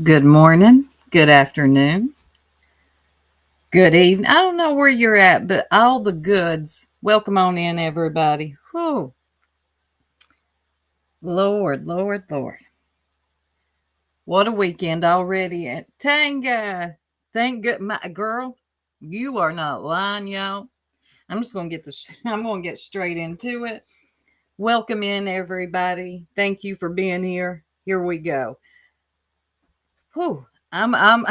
Good morning, good afternoon, good evening. I don't know where you're at, but all the goods. Welcome on in, everybody. Whew. Lord, Lord, Lord. What a weekend already. And Tanga, thank good. My girl, you are not lying, y'all. I'm just going to get this, I'm going to get straight into it. Welcome in, everybody. Thank you for being here. Here we go. Whew. I'm I'm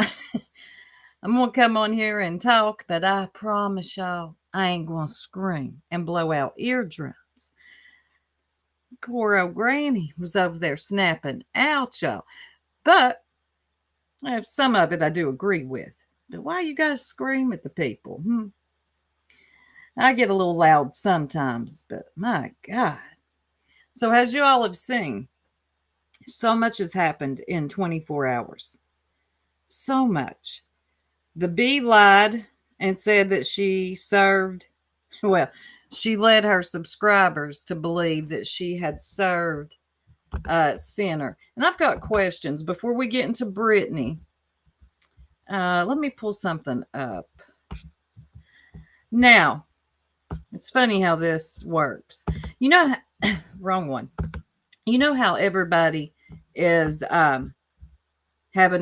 gonna come on here and talk, but I promise y'all I ain't gonna scream and blow out eardrums. Poor old granny was over there snapping out, y'all. But some of it I do agree with. But why you guys scream at the people? I get a little loud sometimes, but my God. So as you all have seen, so much has happened in 24 hours. So much. The bee lied and said that she served, well, she led her subscribers to believe that she had served Sinner. And I've got questions before we get into Brittany. Let me pull something up. Now, it's funny how this works. You know, wrong one. You know how everybody is having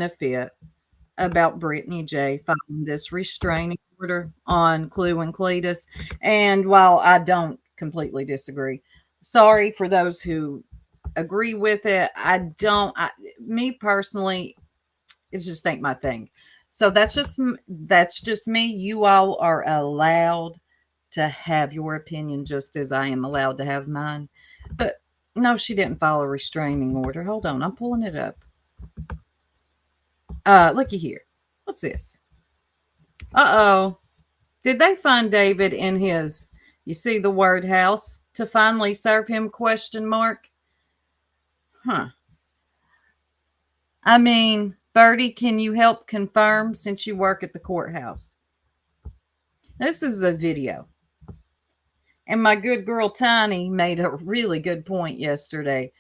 a fit about Brittany J filing this restraining order on Clue and Cletus. And while I don't completely disagree, sorry for those who agree with it. Me personally, it just ain't my thing. So that's just me. You all are allowed to have your opinion just as I am allowed to have mine. But no, she didn't file a restraining order. Hold on, I'm pulling it up. Looky here. What's this? Uh-oh. Did they find David in his, you see the word house, to finally serve him, question mark? Huh. I mean, Bertie, can you help confirm since you work at the courthouse? This is a video. And my good girl Tiny made a really good point yesterday.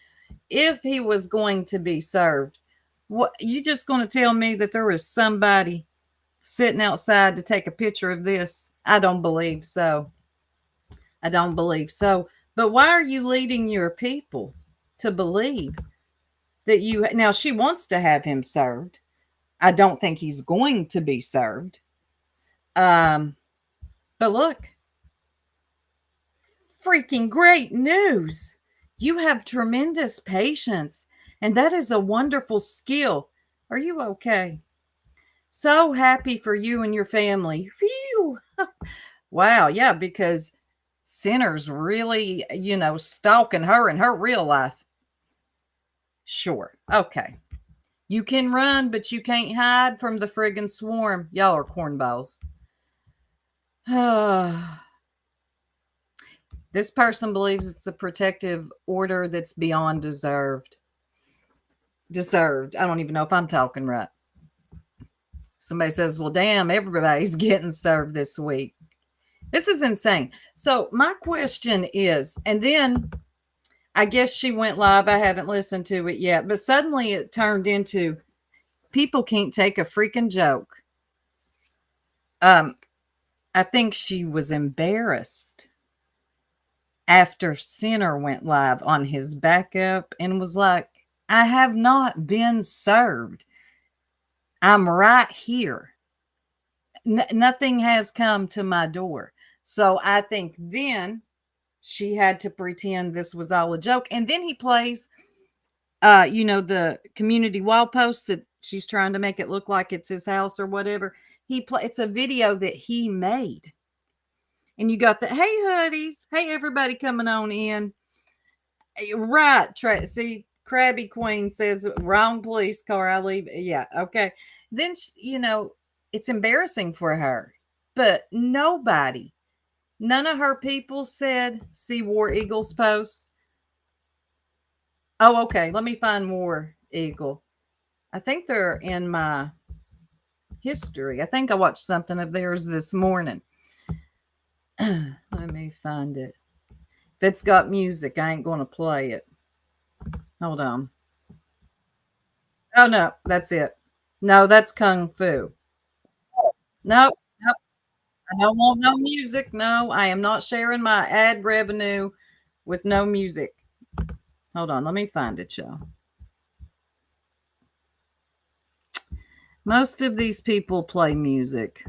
If he was going to be served, what you just going to tell me that there was somebody sitting outside to take a picture of this? I don't believe so. I don't believe so. But why are you leading your people to believe that you now she wants to have him served? I don't think he's going to be served. Um, but look, freaking great news. You have tremendous patience, and that is a wonderful skill. Are you okay? So happy for you and your family. Phew. Wow, yeah, because Sinner's really, stalking her in her real life. Sure. Okay. You can run, but you can't hide from the friggin' swarm. Y'all are cornballs. This person believes it's a protective order that's beyond deserved. Deserved. I don't even know if I'm talking right. Somebody says, well, damn, everybody's getting served this week. This is insane. So, my question is, and then I guess she went live. I haven't listened to it yet, but suddenly it turned into people can't take a freaking joke. I think she was embarrassed after Sinner went live on his backup and was like, I have not been served. I'm right here. Nothing has come to my door. So I think then she had to pretend this was all a joke. And then he plays, the community wall post that she's trying to make it look like it's his house or whatever. It's a video that he made. And you got the, hey, hoodies. Hey, everybody coming on in. Right. See, Krabby Queen says, wrong police car. I leave. Yeah. Okay. Then, it's embarrassing for her. But none of her people said, see War Eagle's post. Oh, okay. Let me find War Eagle. I think they're in my history. I think I watched something of theirs this morning. Let me find it. If it's got music, I ain't going to play it. Hold on. Oh, no, that's it. No, that's kung fu. No, no, I don't want no music. No, I am not sharing my ad revenue with no music. Hold on, let me find it, y'all. Most of these people play music.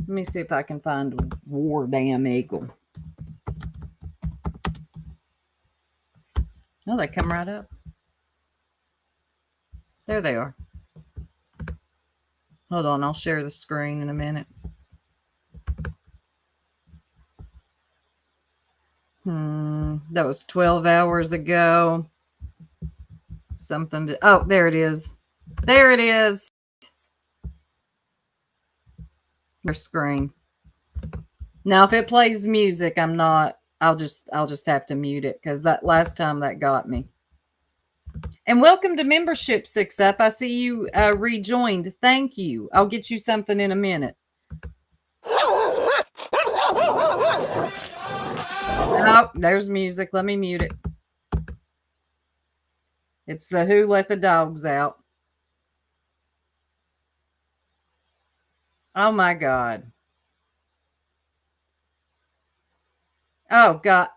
Let me see if I can find War Damn Eagle. Oh, they come right up. There they are. Hold on, I'll share the screen in a minute. That was 12 hours ago. Something to, oh, there it is. There it is. Your screen. Now, if it plays music, I'm not, I'll just have to mute it because that last time that got me. And welcome to Membership Six Up. I see you rejoined. Thank you. I'll get you something in a minute. Oh, there's music. Let me mute it. It's the Who Let the Dogs Out. Oh my God. Oh God.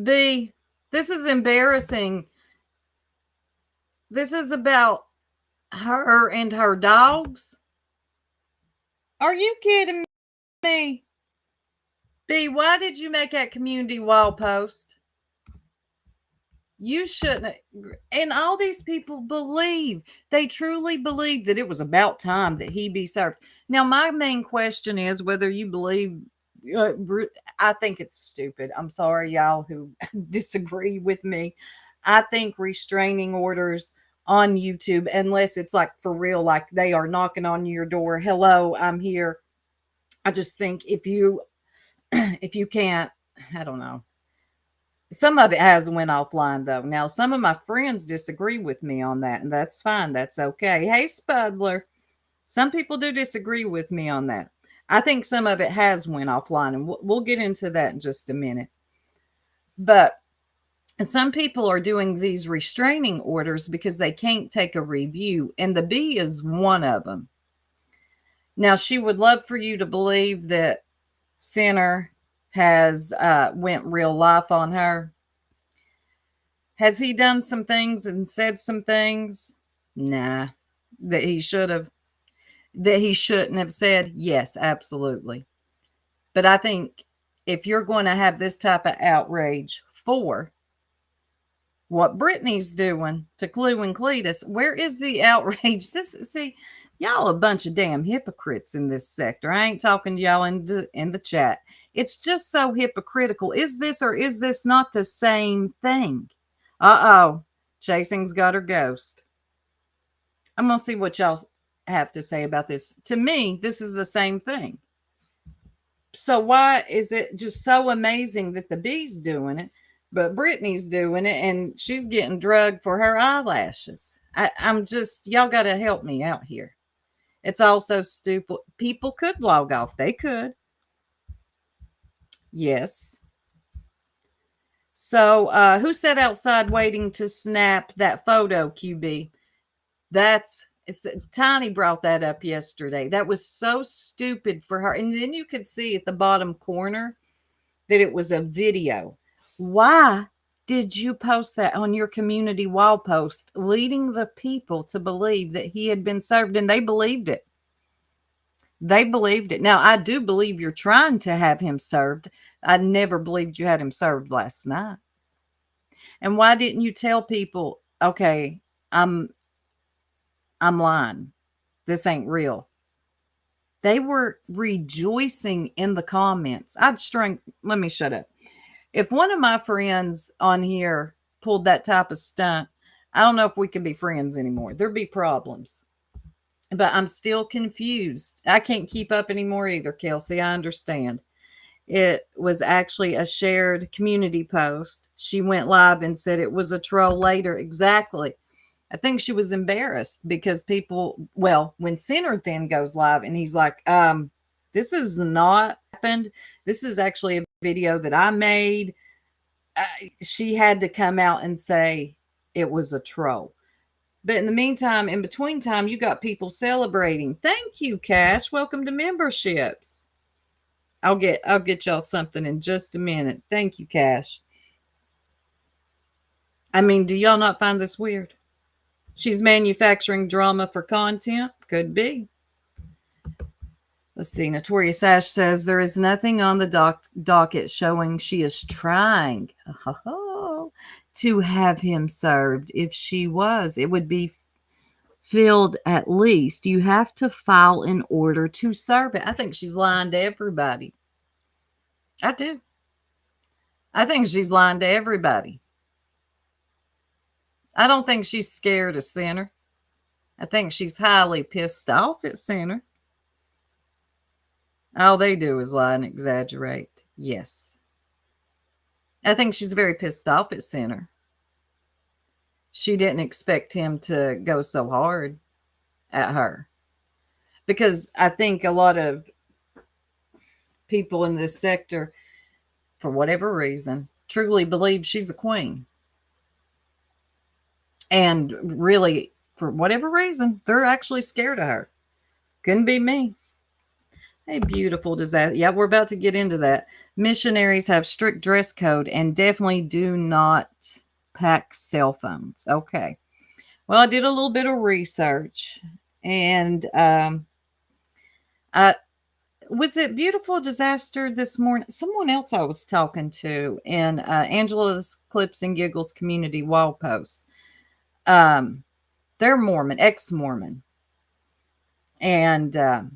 B, this is embarrassing. This is about her and her dogs. Are you kidding me? B, why did you make that community wall post? You shouldn't. And all these people believe, they truly believe that it was about time that he be served. Now, my main question is whether you believe, uh, I think it's stupid. I'm sorry, y'all who disagree with me. I think restraining orders on YouTube, unless it's like for real, like they are knocking on your door, hello, I'm here. I just think if you, if you can't, I don't know. Some of it has went offline though. Now, some of my friends disagree with me on that, and that's fine. That's okay. Hey, Spudler. Some people do disagree with me on that. I think some of it has went offline, and we'll get into that in just a minute. But some people are doing these restraining orders because they can't take a review, and the B is one of them. Now, she would love for you to believe that Center has went real life on her. Has he done some things and said some things? Nah, that he should have, that he shouldn't have said? Yes, absolutely. But I think if you're going to have this type of outrage for what Brittany's doing to Clue and Cletus, where is the outrage? This, see, y'all a bunch of damn hypocrites in this sector. I ain't talking to y'all in the chat. It's just so hypocritical. Is this or is this not the same thing? Uh-oh. Chasing's got her ghost. I'm going to see what y'all have to say about this. To me, this is the same thing. So why is it just so amazing that the B's doing it, but Brittany's doing it and she's getting drugged for her eyelashes? I'm just, y'all got to help me out here. It's also stupid. People could log off. They could. Yes. So who sat outside waiting to snap that photo, QB? That's it's Tiny brought that up yesterday. That was so stupid for her. And then you could see at the bottom corner that it was a video. Why did you post that on your community wall post, leading the people to believe that he had been served? And they believed it. They believed it. Now, I do believe you're trying to have him served. I never believed you had him served last night. And why didn't you tell people, okay, I'm lying. This ain't real. They were rejoicing in the comments. Let me shut up. If one of my friends on here pulled that type of stunt, I don't know if we could be friends anymore. There'd be problems. But I'm still confused. I can't keep up anymore either, Kelsey. I understand. It was actually a shared community post. She went live and said it was a troll later. Exactly. I think she was embarrassed because people, well, when Center then goes live and he's like, this is not happened. This is actually a video that I made. She had to come out and say it was a troll. But in the meantime, in between time, you got people celebrating. Thank you, Cash. Welcome to memberships. I'll get y'all something in just a minute. Thank you, Cash. I mean, do y'all not find this weird? She's manufacturing drama for content? Could be. Let's see. Notorious Ash says there is nothing on the docket showing she is trying to have him served. If she was, it would be filled at least. You have to file in order to serve it. I think she's lying to everybody. I do. I think she's lying to everybody. I don't think she's scared of Center. I think she's highly pissed off at Center. All they do is lie and exaggerate. Yes. I think she's very pissed off at Center. She didn't expect him to go so hard at her. Because I think a lot of people in this sector, for whatever reason, truly believe she's a queen. And really, for whatever reason, they're actually scared of her. Couldn't be me. A beautiful disaster. Yeah, we're about to get into that. Missionaries have strict dress code and definitely do not pack cell phones. Okay. Well, I did a little bit of research, and was it beautiful disaster this morning? Someone else I was talking to in Angela's Clips and Giggles community wall post. They're Mormon, ex-Mormon, and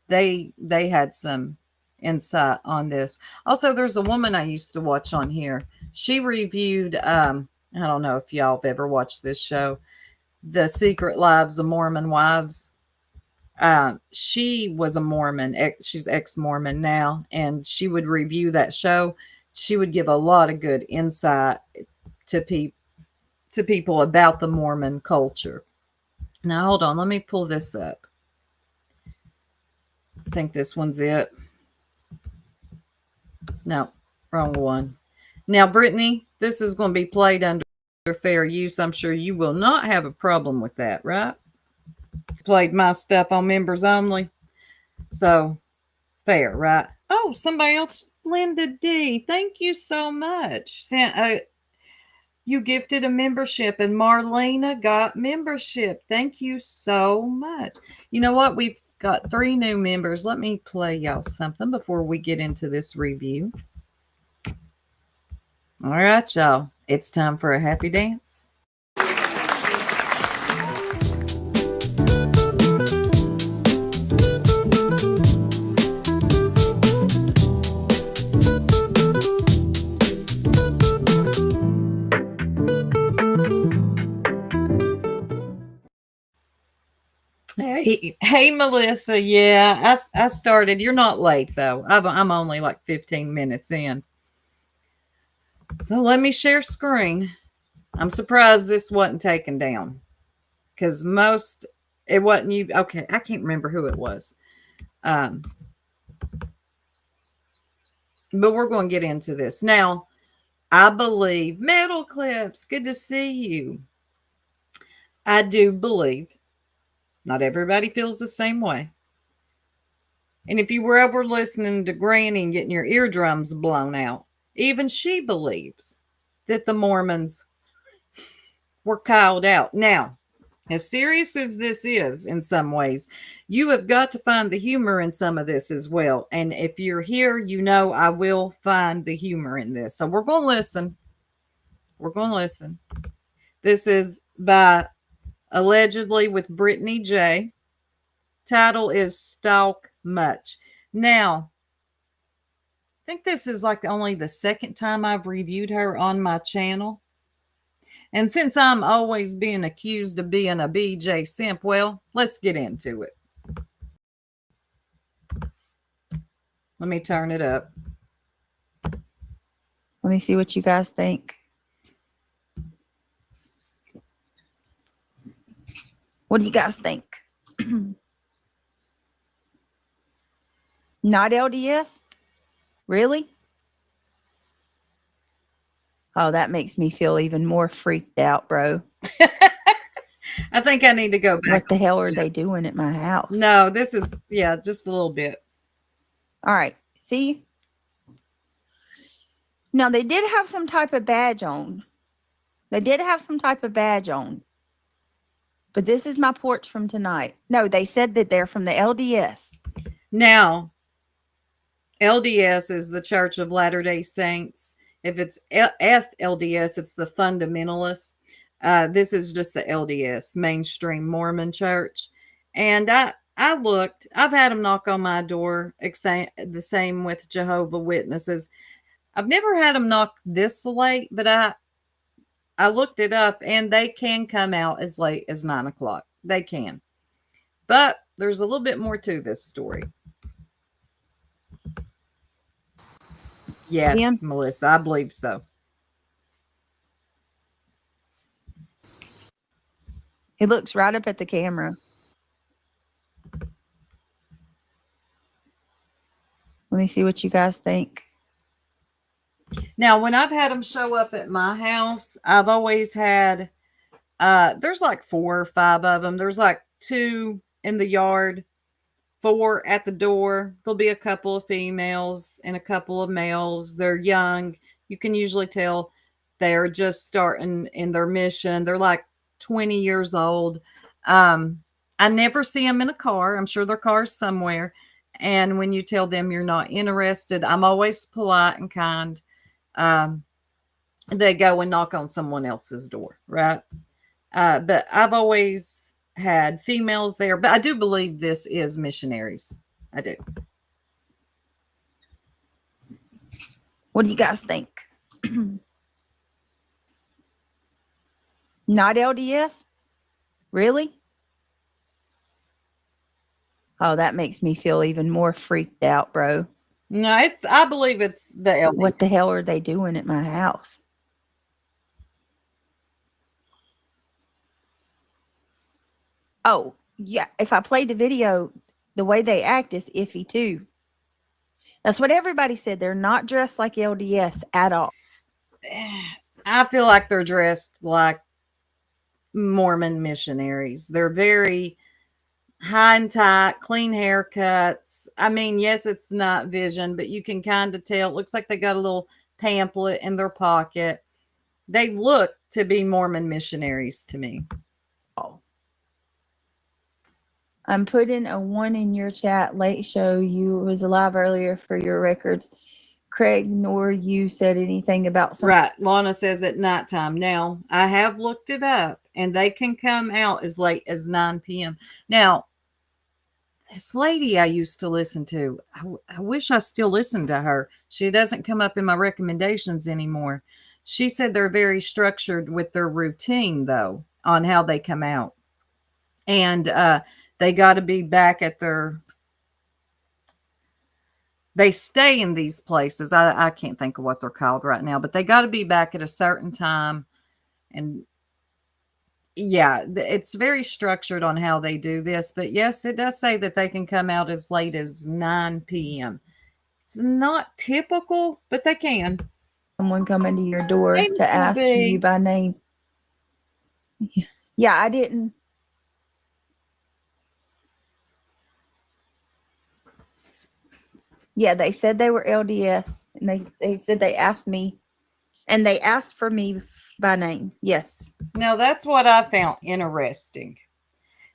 they had some insight on this. Also, there's a woman I used to watch on here. She reviewed, I don't know if y'all have ever watched this show, The Secret Lives of Mormon Wives. She was a Mormon. She's ex-Mormon now, and she would review that show. She would give a lot of good insight to people about the Mormon culture. Now, hold on. Let me pull this up. I think this one's it. No, wrong one. Now, Brittany, this is going to be played under fair use. I'm sure you will not have a problem with that, right? Played my stuff on members only. So, fair, right? Oh, somebody else, Linda D. Thank you so much. You gifted a membership, and Marlena got membership. Thank you so much. You know what? We've got 3 new members. Let me play y'all something before we get into this review. All right, y'all. It's time for a happy dance. Hey, Melissa. Yeah, I started. You're not late, though. I'm only like 15 minutes in. So let me share screen. I'm surprised this wasn't taken down, because it wasn't you. Okay, I can't remember who it was. But we're going to get into this. Now, I believe, Metal Clips, good to see you. I do believe not everybody feels the same way. And if you were ever listening to Granny and getting your eardrums blown out, even she believes that the Mormons were called out. Now, as serious as this is in some ways, you have got to find the humor in some of this as well. And if you're here, you know I will find the humor in this. So we're going to listen. We're going to listen. This is by Allegedly with Brittany J. Title is Stalk Much. Now, I think this is like only the second time I've reviewed her on my channel. And since I'm always being accused of being a BJ simp, well, let's get into it. Let me turn it up. Let me see what you guys think. What do you guys think? Not LDS? Really? Oh, that makes me feel even more freaked out, bro. I think I need to go back. What the hell are they doing at my house? No, this is, yeah, just a little bit. All right. See? Now, they did have some type of badge on. They did have some type of badge on. But this is my porch from tonight. No, they said that they're from the LDS. Now, LDS is the Church of Latter-day Saints. If it's FLDS, it's the Fundamentalists. This is just the LDS, Mainstream Mormon Church. And I looked. I've had them knock on my door. The same with Jehovah Witnesses. I've never had them knock this late, but I looked it up, and they can come out as late as 9 o'clock. They can. But there's a little bit more to this story. Yes, Tim? Melissa, I believe so. He looks right up at the camera. Let me see what you guys think. Now, when I've had them show up at my house, I've always had, there's like 4 or 5 of them. There's like 2 in the yard, 4 at the door. There'll be a couple of females and a couple of males. They're young. You can usually tell they're just starting in their mission. They're like 20 years old. I never see them in a car. I'm sure their car's somewhere. And when you tell them you're not interested, I'm always polite and kind. They go and knock on someone else's door, right? But I've always had females there, but I do believe this is missionaries. I do. What do you guys think? Not LDS? Really? Oh, that makes me feel even more freaked out, bro. No, I believe it's the LDS. What the hell are they doing at my house? Oh, yeah. If I played the video, the way they act is iffy too. That's what everybody said. They're not dressed like LDS at all. I feel like they're dressed like Mormon missionaries. They're very high and tight, clean haircuts. I mean, yes, it's not vision, but you can kind of tell. It looks like they got a little pamphlet in their pocket. They look to be Mormon missionaries to me. I'm putting a 1 in your chat. Late show. You was alive earlier for your records. Craig, nor you said anything about something. Right. Lana says at nighttime. Now, I have looked it up, and they can come out as late as 9 p.m. Now, this lady I used to listen to, I wish I still listened to her. She doesn't come up in my recommendations anymore. She said they're very structured with their routine, though, on how they come out. And they got to be back at they stay in these places. I can't think of what they're called right now, but they got to be back at a certain time. And yeah, it's very structured on how they do this. But yes, it does say that they can come out as late as 9 p.m. It's not typical, but they can. Someone coming to your door Maybe to ask for you by name. Yeah, I didn't. Yeah, they said they were LDS, and they said they asked me, and they asked for me by name. Yes. Now, that's what I found interesting.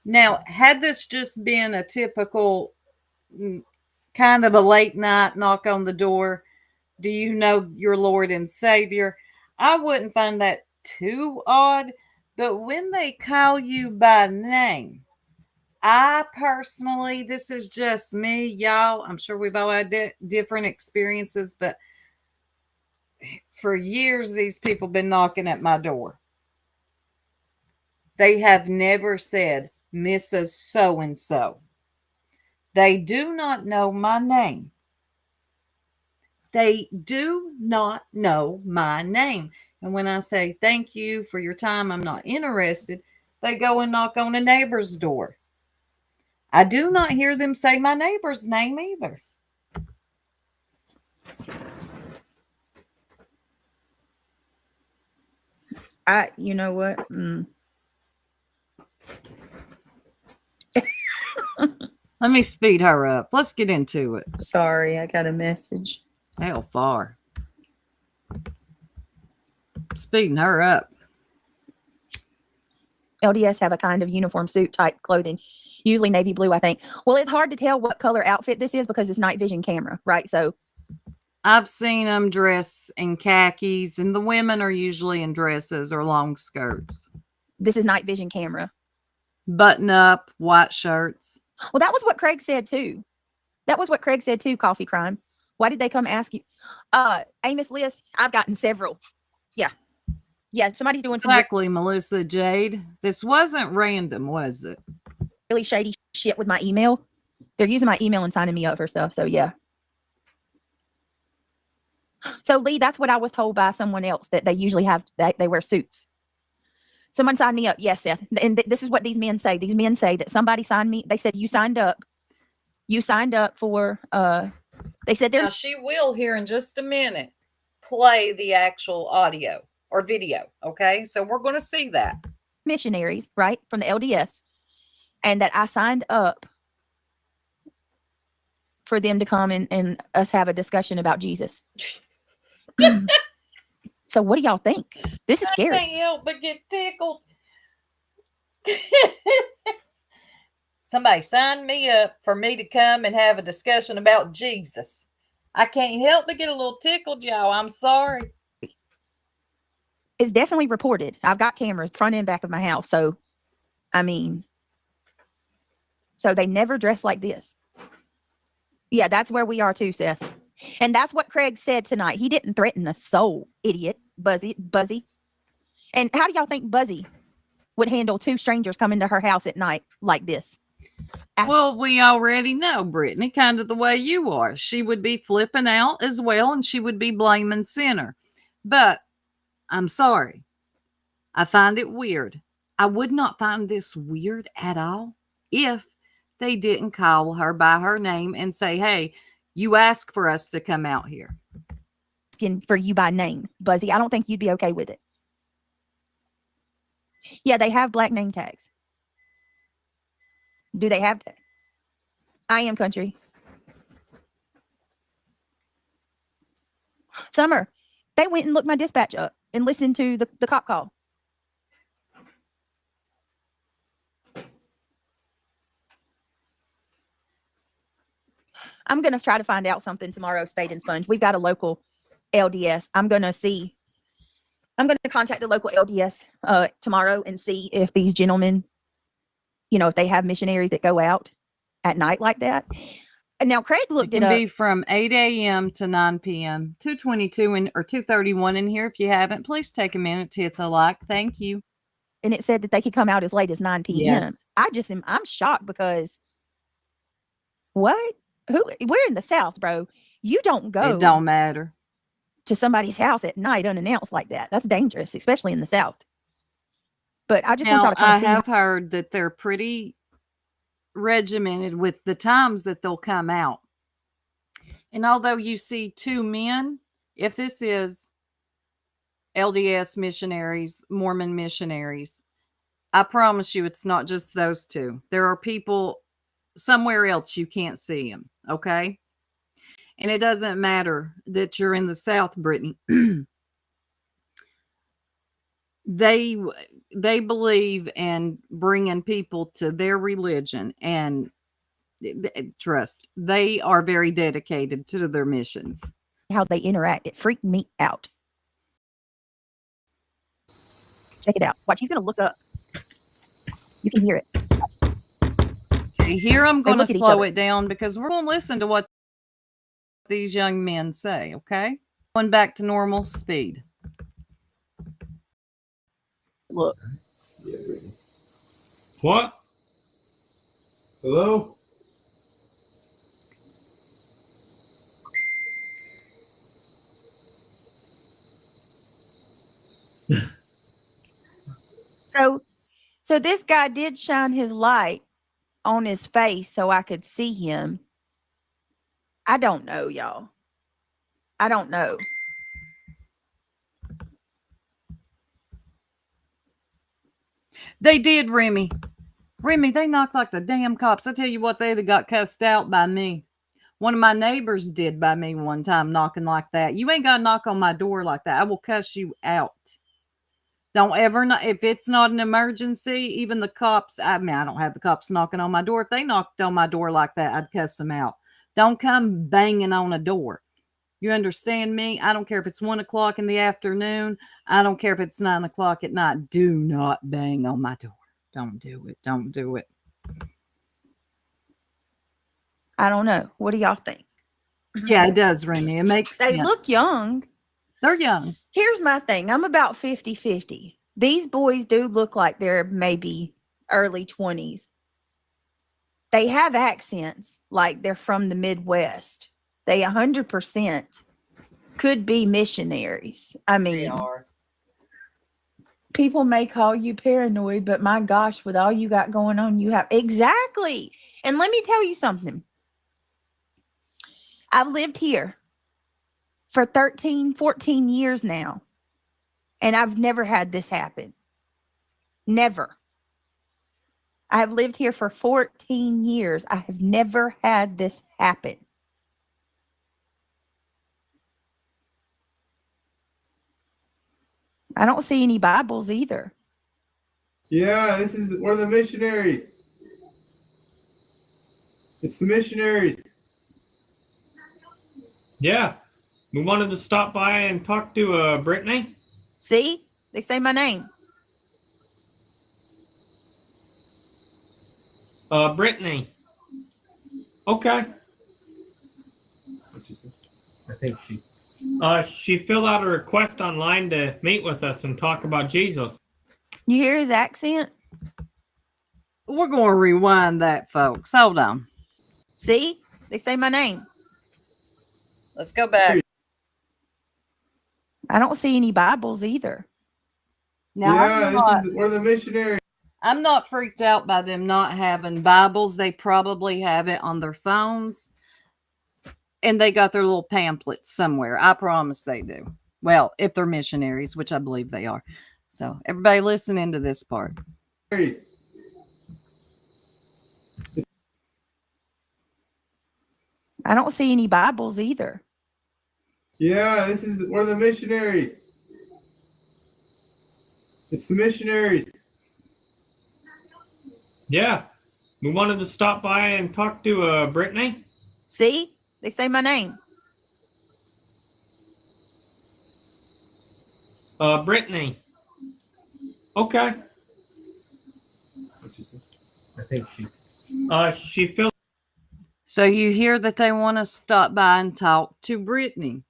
Now, had this just been a typical kind of a late night knock on the door, do you know your Lord and Savior? I wouldn't find that too odd. But when they call you by name, I personally, this is just me, y'all. I'm sure we've all had different experiences, but for years, these people been knocking at my door. They have never said, Mrs. So-and-so. They do not know my name. They do not know my name. And when I say, thank you for your time, I'm not interested, they go and knock on a neighbor's door. I do not hear them say my neighbor's name either. You know what? Let me speed her up. Let's get into it. Sorry, I got a message. Hell far. Speeding her up. LDS have a kind of uniform suit type clothing, usually navy blue, I think. Well, it's hard to tell what color outfit this is because it's night vision camera, right? So I've seen them dress in khakis, and the women are usually in dresses or long skirts. this is night vision camera. Button up, white shirts. Well, that was what Craig said too. That was what Craig said too, Coffee Crime. Why did they come ask you? Amos List, I've gotten several. Yeah. Yeah, somebody's doing Exactly, Melissa Jade. This wasn't random, was it? some really shady shit with my email. They're using my email and signing me up for stuff. So yeah. So Lee, that's what I was told by someone else, that they usually have, that they wear suits. Someone signed me up. Yes, Seth. And this is what these men say. These men say that somebody signed me. They said, you signed up. You signed up for, they said Now, they're she will here in just a minute play the actual audio or video. Okay. So we're going to see that. missionaries, right? From the LDS. And that I signed up for them to come and us have a discussion about Jesus. So what do y'all think? This is I scary. can't help but get tickled. Somebody signed me up for me to come and have a discussion about Jesus. I can't help but get a little tickled, y'all. I'm sorry. It's definitely reported. I've got cameras front and back of my house. So, I mean, so they never dress like this. Yeah, that's where we are too, Seth. And that's what Craig said tonight. He didn't threaten a soul, idiot, Buzzy. And how do y'all think Buzzy would handle two strangers coming to her house at night like this? Well, we already know, Brittany, kind of the way you are. She would be flipping out as well, and she would be blaming Sinner. But I'm sorry. I find it weird. I would not find this weird at all if they didn't call her by her name and say, hey, you asked for us to come out here. For you by name, Buzzy. I don't think you'd be okay with it. Yeah, they have black name tags. Do they have tags? I am country. Summer, they went and looked my dispatch up and listened to the cop call. I'm going to try to find out something tomorrow, Spade and Sponge. We've got a local LDS. I'm going to contact the local LDS tomorrow and see if these gentlemen, you know, if they have missionaries that go out at night like that. And now Craig looked It it can up. be from 8 a.m. to 9 p.m. 222 or 231 in here. If you haven't, please take a minute to hit the like. Thank you. And it said that they could come out as late as 9 p.m. Yes. I'm shocked because what? We're in the South, bro. You don't go It don't matter. to somebody's house at night unannounced like that. That's dangerous, especially in the South. But I just want Now, y'all to kind I of see. have heard that they're pretty regimented with the times that they'll come out. And although you see two men, if this is LDS missionaries, Mormon missionaries, I promise you it's not just those two. There are people somewhere else you can't see them, okay? And it doesn't matter that you're in the South, Brittany. They believe in bringing people to their religion, and trust, they are very dedicated to their missions. how they interact. It freaked me out. Check it out. Watch, he's going to look up. You can hear it. Okay, here I'm going to look at each slow other. it down because we're going to listen to what these young men say, okay? Going back to normal speed. Look. What? Hello? So this guy did shine his light on his face so I could see him. I don't know, y'all. I don't know. They did, Remy. Remy, they knock like the damn cops. I tell you what, they'd have got cussed out by me. One of my neighbors did by me one time, knocking like that. You ain't got to knock on my door like that. I will cuss you out. Don't ever, if it's not an emergency, even the cops, I mean, I don't have the cops knocking on my door. If they knocked on my door like that, I'd cuss them out. Don't come banging on a door. You understand me? I don't care if it's 1 o'clock in the afternoon. I don't care if it's 9 o'clock at night. Do not bang on my door. Don't do it. Don't do it. I don't know. What do y'all think? Yeah, it does, Remy. It makes They sense. look young. They're young. Here's my thing. I'm about 50-50. These boys do look like they're maybe early 20s. They have accents like they're from the Midwest. They 100% could be missionaries. I mean, people may call you paranoid, but my gosh, with all you got going on, you have exactly. And let me tell you something. I've lived here for 13, 14 years now, and I've never had this happen. Never. I have lived here for 14 years. I have never had this happen. I don't see any Bibles either. Yeah, we're the missionaries. It's the missionaries. Yeah, we wanted to stop by and talk to Brittany. See? They say my name. Brittany. Okay. What'd you say? I think She filled out a request online to meet with us and talk about Jesus. You hear his accent? We're going to rewind that, folks. Hold on. See? They say my name. Let's go back. I don't see any Bibles either. Now, yeah, we're the missionaries. I'm not freaked out by them not having Bibles. They probably have it on their phones. And they got their little pamphlets somewhere. I promise they do. Well, if they're missionaries, which I believe they are. So everybody listen into this part. I don't see any Bibles either. Yeah, we're the missionaries. It's the missionaries. Yeah, we wanted to stop by and talk to Brittany. See? They say my name. Brittany. Okay. What'd you say? I think she filled. So you hear that they want to stop by and talk to Brittany.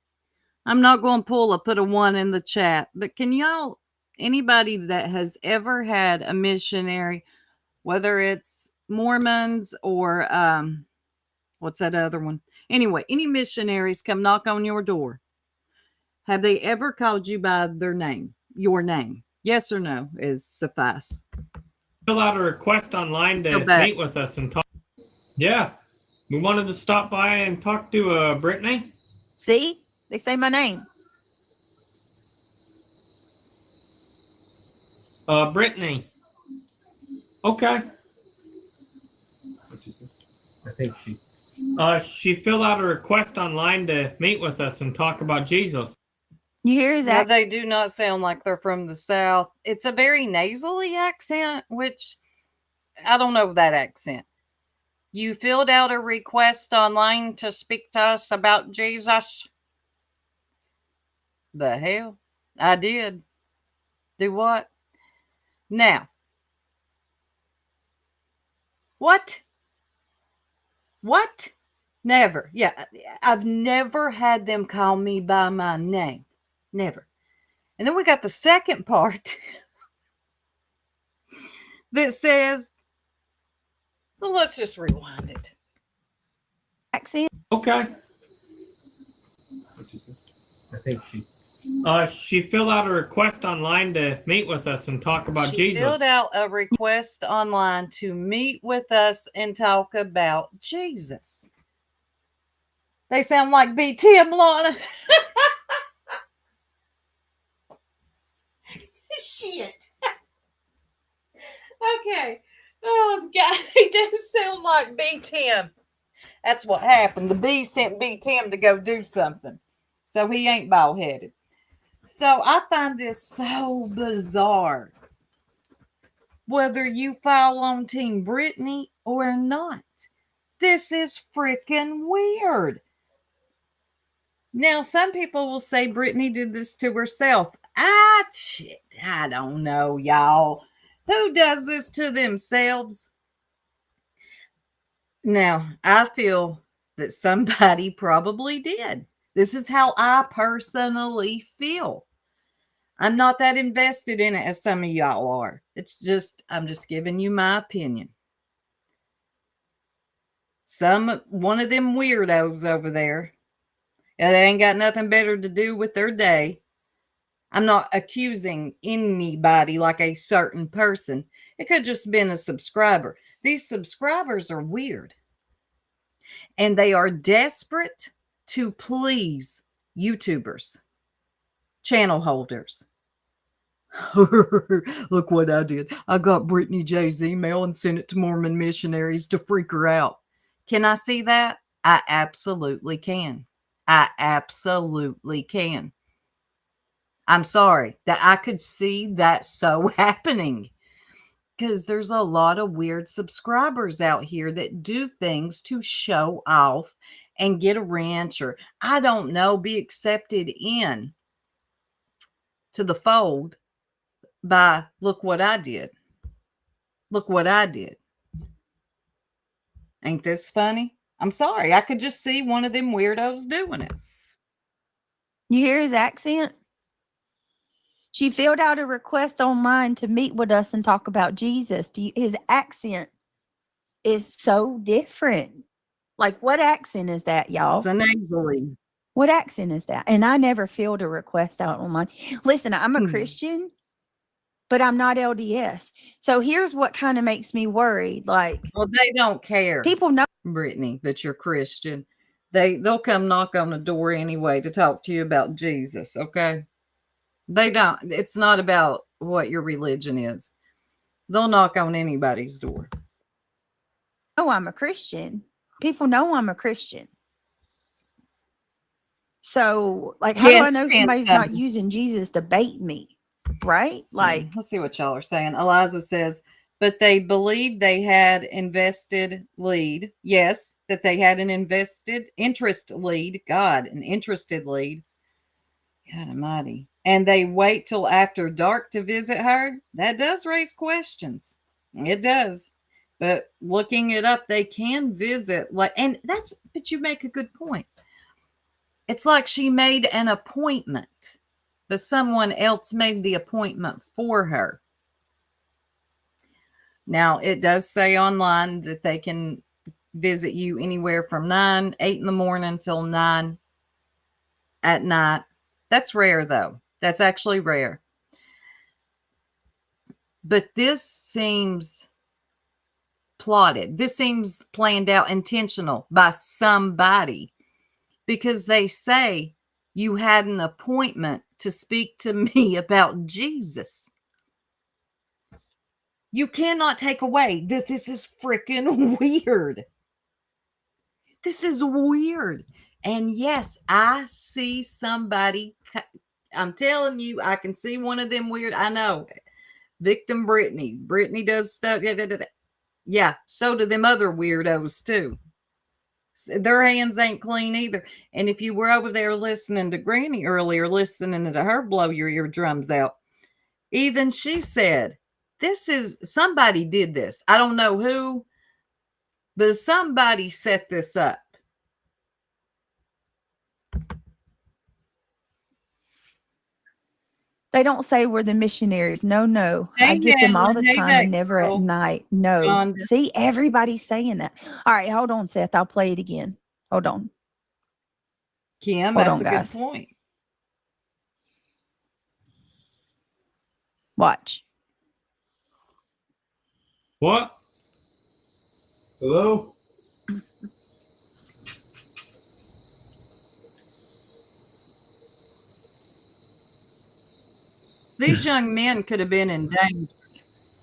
I'm not going to put a 1 in the chat, but can y'all, anybody that has ever had a missionary, whether it's Mormons or what's that other one? Anyway, any missionaries come knock on your door. Have they ever called you by their name, your name? Yes or no is suffice. Fill out a request online to meet with us and talk. Yeah, we wanted to stop by and talk to Brittany. See? They say my name. Brittany. Okay. What'd you say? I think she filled out a request online to meet with us and talk about Jesus. You hear his accent? No, they do not sound like they're from the South. It's a very nasally accent, which I don't know that accent. You filled out a request online to speak to us about Jesus? The hell? I did. Do what? Now. What? What? Never. Yeah, I've never had them call me by my name. Never. And then we got the second part that says, well, let's just rewind it. Accent? Okay. What'd you say? I think she filled out a request online to meet with us and talk about She Jesus. filled out a request online to meet with us and talk about Jesus. They sound like BT, Lana. Shit. Okay. Oh, God, they do sound like B-Tim. That's what happened. The bee sent B-Tim to go do something. So he ain't bald-headed. So I find this so bizarre. Whether you fall on Team Brittany or not. This is freaking weird. Now, some people will say Brittany did this to herself. I don't know, y'all. Who does this to themselves? Now, I feel that somebody probably did. This is how I personally feel. I'm not that invested in it as some of y'all are. I'm just giving you my opinion. One of them weirdos over there, and they ain't got nothing better to do with their day. I'm not accusing anybody like a certain person. It could just been a subscriber. These subscribers are weird. And they are desperate to please YouTubers, channel holders. Look what I did. I got Brittany J's email and sent it to Mormon missionaries to freak her out. Can I see that? I absolutely can. I absolutely can. I'm sorry that I could see that so happening, because there's a lot of weird subscribers out here that do things to show off and get a ranch, or I don't know, be accepted in to the fold by look what I did. Look what I did. Ain't this funny? I'm sorry. I could just see one of them weirdos doing it. You hear his accent? She filled out a request online to meet with us and talk about Jesus. His accent is so different. Like, what accent is that, y'all? It's a nasally. What accent is that? And I never filled a request out online. Listen, I'm a Christian, but I'm not LDS. So here's what kind of makes me worried. Like, well, they don't care. People know, Brittany, that you're Christian. They'll come knock on the door anyway to talk to you about Jesus, okay? They don't. It's not about what your religion is. They'll knock on anybody's door. Oh, I'm a Christian. People know I'm a Christian. So, like, how do I know somebody's not using Jesus to bait me? Right? Like, let's see what y'all are saying. Eliza says, but they believed they had invested lead. Yes, that they had an invested interest lead. God, an interested lead. God almighty. And they wait till after dark to visit her. That does raise questions. It does. But looking it up, they can visit. But you make a good point. It's like she made an appointment, but someone else made the appointment for her. Now, it does say online that they can visit you anywhere from 8 in the morning till 9 at night. That's rare, though. That's actually rare. But this seems plotted. This seems planned out, intentional by somebody, because they say you had an appointment to speak to me about Jesus. You cannot take away that this is freaking weird. This is weird. And yes, I see somebody. I'm telling you, I can see one of them weird. I know. Victim Brittany. Brittany does stuff. Yeah, so do them other weirdos too. Their hands ain't clean either. And if you were over there listening to Granny earlier, listening to her blow your eardrums out, even she said, somebody did this. I don't know who, but somebody set this up. they don't say we're the missionaries. No. I get them all the time and never at night. No. See, everybody's saying that. All right, hold on, Seth. I'll play it again. Hold on. Kim, that's a good point. Watch. What? Hello? These young men could have been in danger.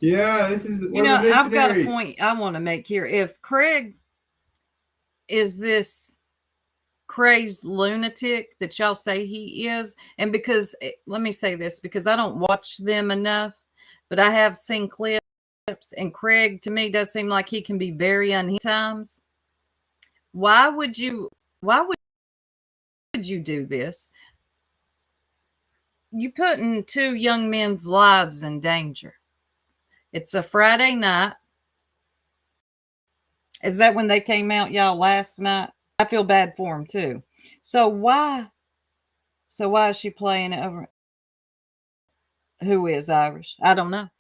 Yeah, this is. You know, I've got a point I want to make here. If Craig is this crazed lunatic that y'all say he is, and because let me say this, because I don't watch them enough, but I have seen clips, and Craig to me does seem like he can be very unhinged times. Why would you do this? You putting two young men's lives in danger. It's a Friday night. Is that when they came out, y'all, last night? I feel bad for them too. So why is she playing it over? Who is Irish? I don't know.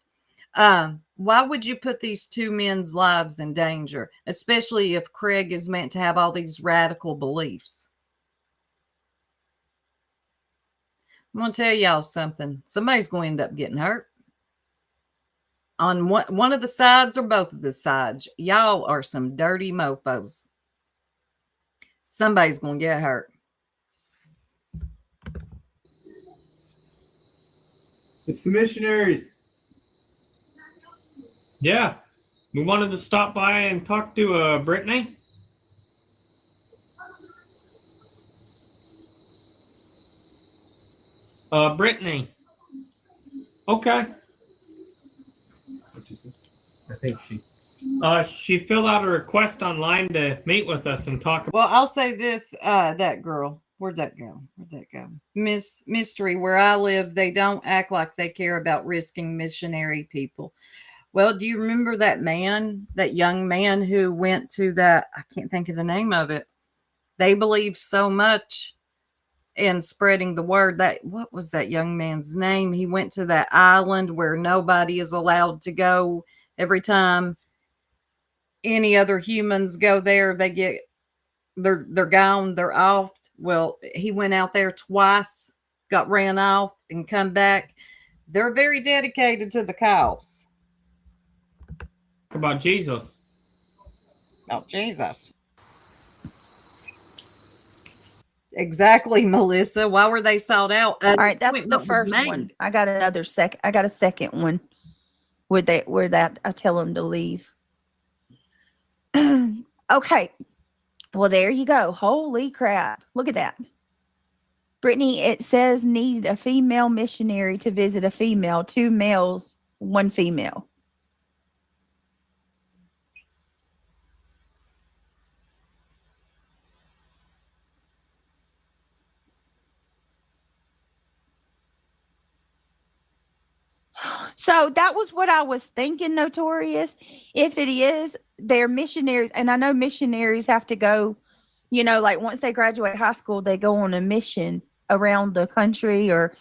Why would you put these two men's lives in danger, especially if Craig is meant to have all these radical beliefs? I'm going to tell y'all something. Somebody's going to end up getting hurt. On one of the sides or both of the sides. Y'all are some dirty mofos. Somebody's going to get hurt. It's the missionaries. Yeah. We wanted to stop by and talk to Brittany. Brittany. Okay. What'd you say? I think she filled out a request online to meet with us and talk about. Well, I'll say this, that girl. Where'd that go? Miss Mystery, where I live, they don't act like they care about risking missionary people. Well, do you remember that young man who went to that, I can't think of the name of it. They believe so much in spreading the word that, what was that young man's name? He went to that island where nobody is allowed to go. Every time any other humans go there, they get, they're gone, they're off. Well, he went out there twice, got ran off, and come back. They're very dedicated to the cause. About Jesus. About Jesus. Exactly, Melissa. Why were they sold out? All right, that's the first one. I got another second. I got a second one where that I tell them to leave. Okay. Well, there you go. Holy crap. Look at that. Brittany, it says need a female missionary to visit a female, 2 males, 1 female. So that was what I was thinking, Notorious. If it is, they're missionaries. And I know missionaries have to go, you know, like once they graduate high school, they go on a mission around the country, or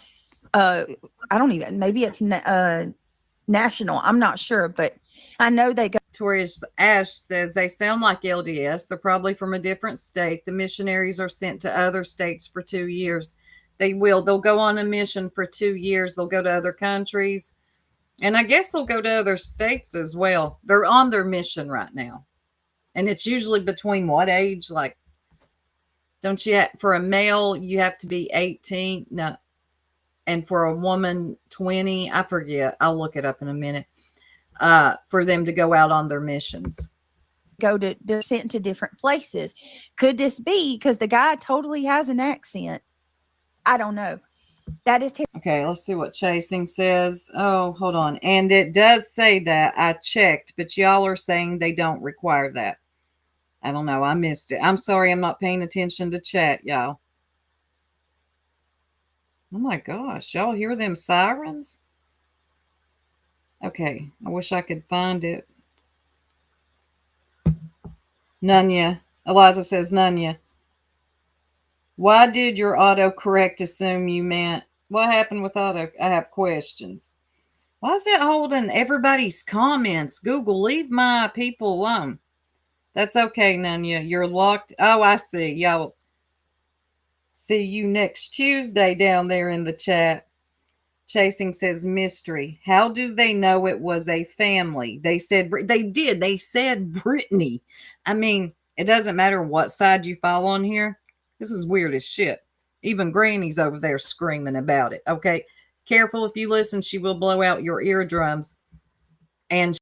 I don't even, maybe it's national. I'm not sure, but I know they go. Notorious Ash says they sound like LDS. They're probably from a different state. The missionaries are sent to other states for 2 years. They'll go on a mission for 2 years. They'll go to other countries. And I guess they'll go to other states as well. They're on their mission right now. And it's usually between what age? Like, don't you for a male, you have to be 18? No. And for a woman, 20. I forget. I'll look it up in a minute. For them to go out on their missions. They're sent to different places. Could this be because the guy totally has an accent? I don't know. That is okay. Let's see what Chasing says. Oh, hold on. And it does say that. I checked, but y'all are saying they don't require that. I don't know. I missed it. I'm sorry. I'm not paying attention to chat, y'all. Oh my gosh. Y'all hear them sirens? Okay. I wish I could find it. Nunya. Eliza says Nunya. Why did your autocorrect assume you meant? What happened with auto? I have questions. Why is it holding everybody's comments? Google, leave my people alone. That's okay, Nunya. You're locked. Oh, I see. Y'all see you next Tuesday down there in the chat. Chasing says mystery. How do they know it was a family? They said they did. They said Brittany. I mean, it doesn't matter what side you fall on here. This is weird as shit. Even Granny's over there screaming about it. Okay. Careful if you listen, she will blow out your eardrums. And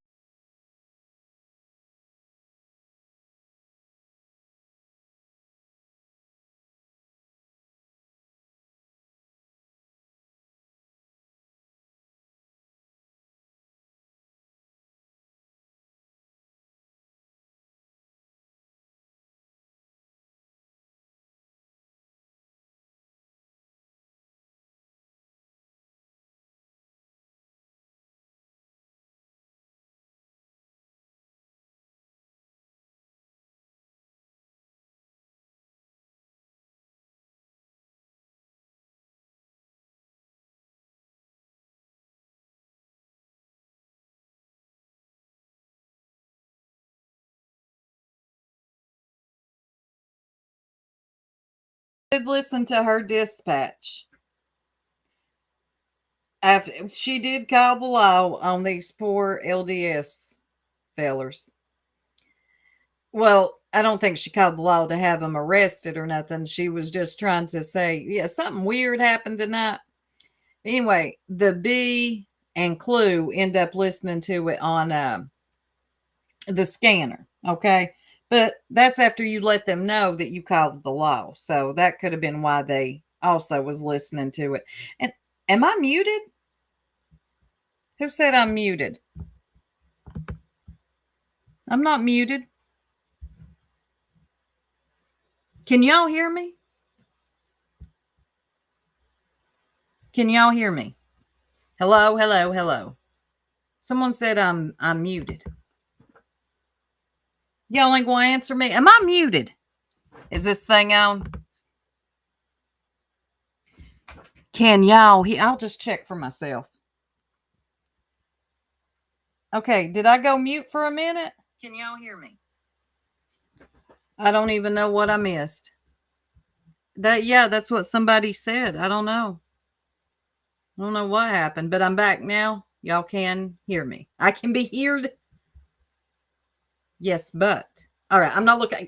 did listen to her dispatch. After she did call the law on these poor LDS fellers. Well, I don't think she called the law to have them arrested or nothing. She was just trying to say, yeah, something weird happened tonight. Anyway, the B and Clue end up listening to it on the scanner. Okay. But that's after you let them know that you called the law. So that could have been why they also was listening to it. And am I muted? Who said I'm muted? I'm not muted. Can y'all hear me? Can y'all hear me? Hello, hello, hello. Someone said I'm muted. Y'all ain't gonna answer me. Am I muted? Is this thing on? Can y'all hear? I'll just check for myself. Okay, did I go mute for a minute? Can y'all hear me? I don't even know what I missed. That's what somebody said. I don't know. I don't know what happened, but I'm back now. Y'all can hear me. I can be heard. Yes, but all right, I'm not looking.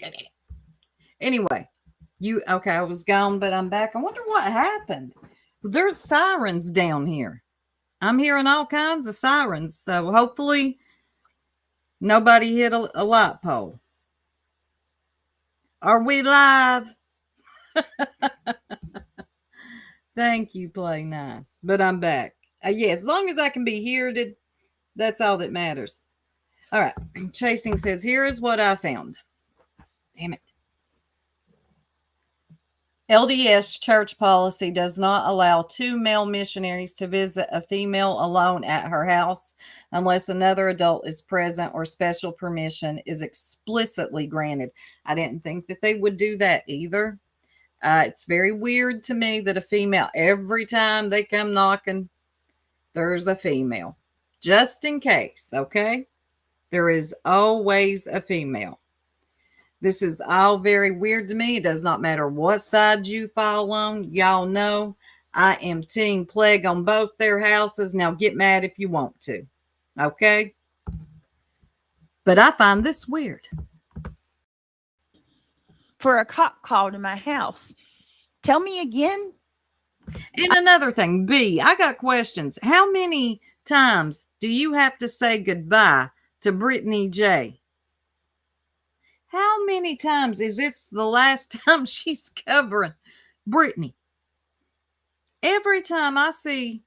Anyway, okay, I was gone, but I'm back. I wonder what happened. There's sirens down here. I'm hearing all kinds of sirens. So hopefully nobody hit a light pole. Are we live? Thank you, Play Nice. But I'm back. Yes, as long as I can be heard, that's all that matters. All right. Chasing says, here is what I found. Damn it. LDS church policy does not allow 2 male missionaries to visit a female alone at her house unless another adult is present or special permission is explicitly granted. I didn't think that they would do that either. It's very weird to me that a female, every time they come knocking, there's a female. Just in case, okay? There is always a female. This is all very weird to me. It does not matter what side you fall on. Y'all know I am Team Plague on both their houses. Now get mad if you want to. Okay? But I find this weird. For a cop call to my house. Tell me again. And another thing, B, I got questions. How many times do you have to say goodbye to Brittany J? How many times is this the last time she's covering Brittany? Every time I see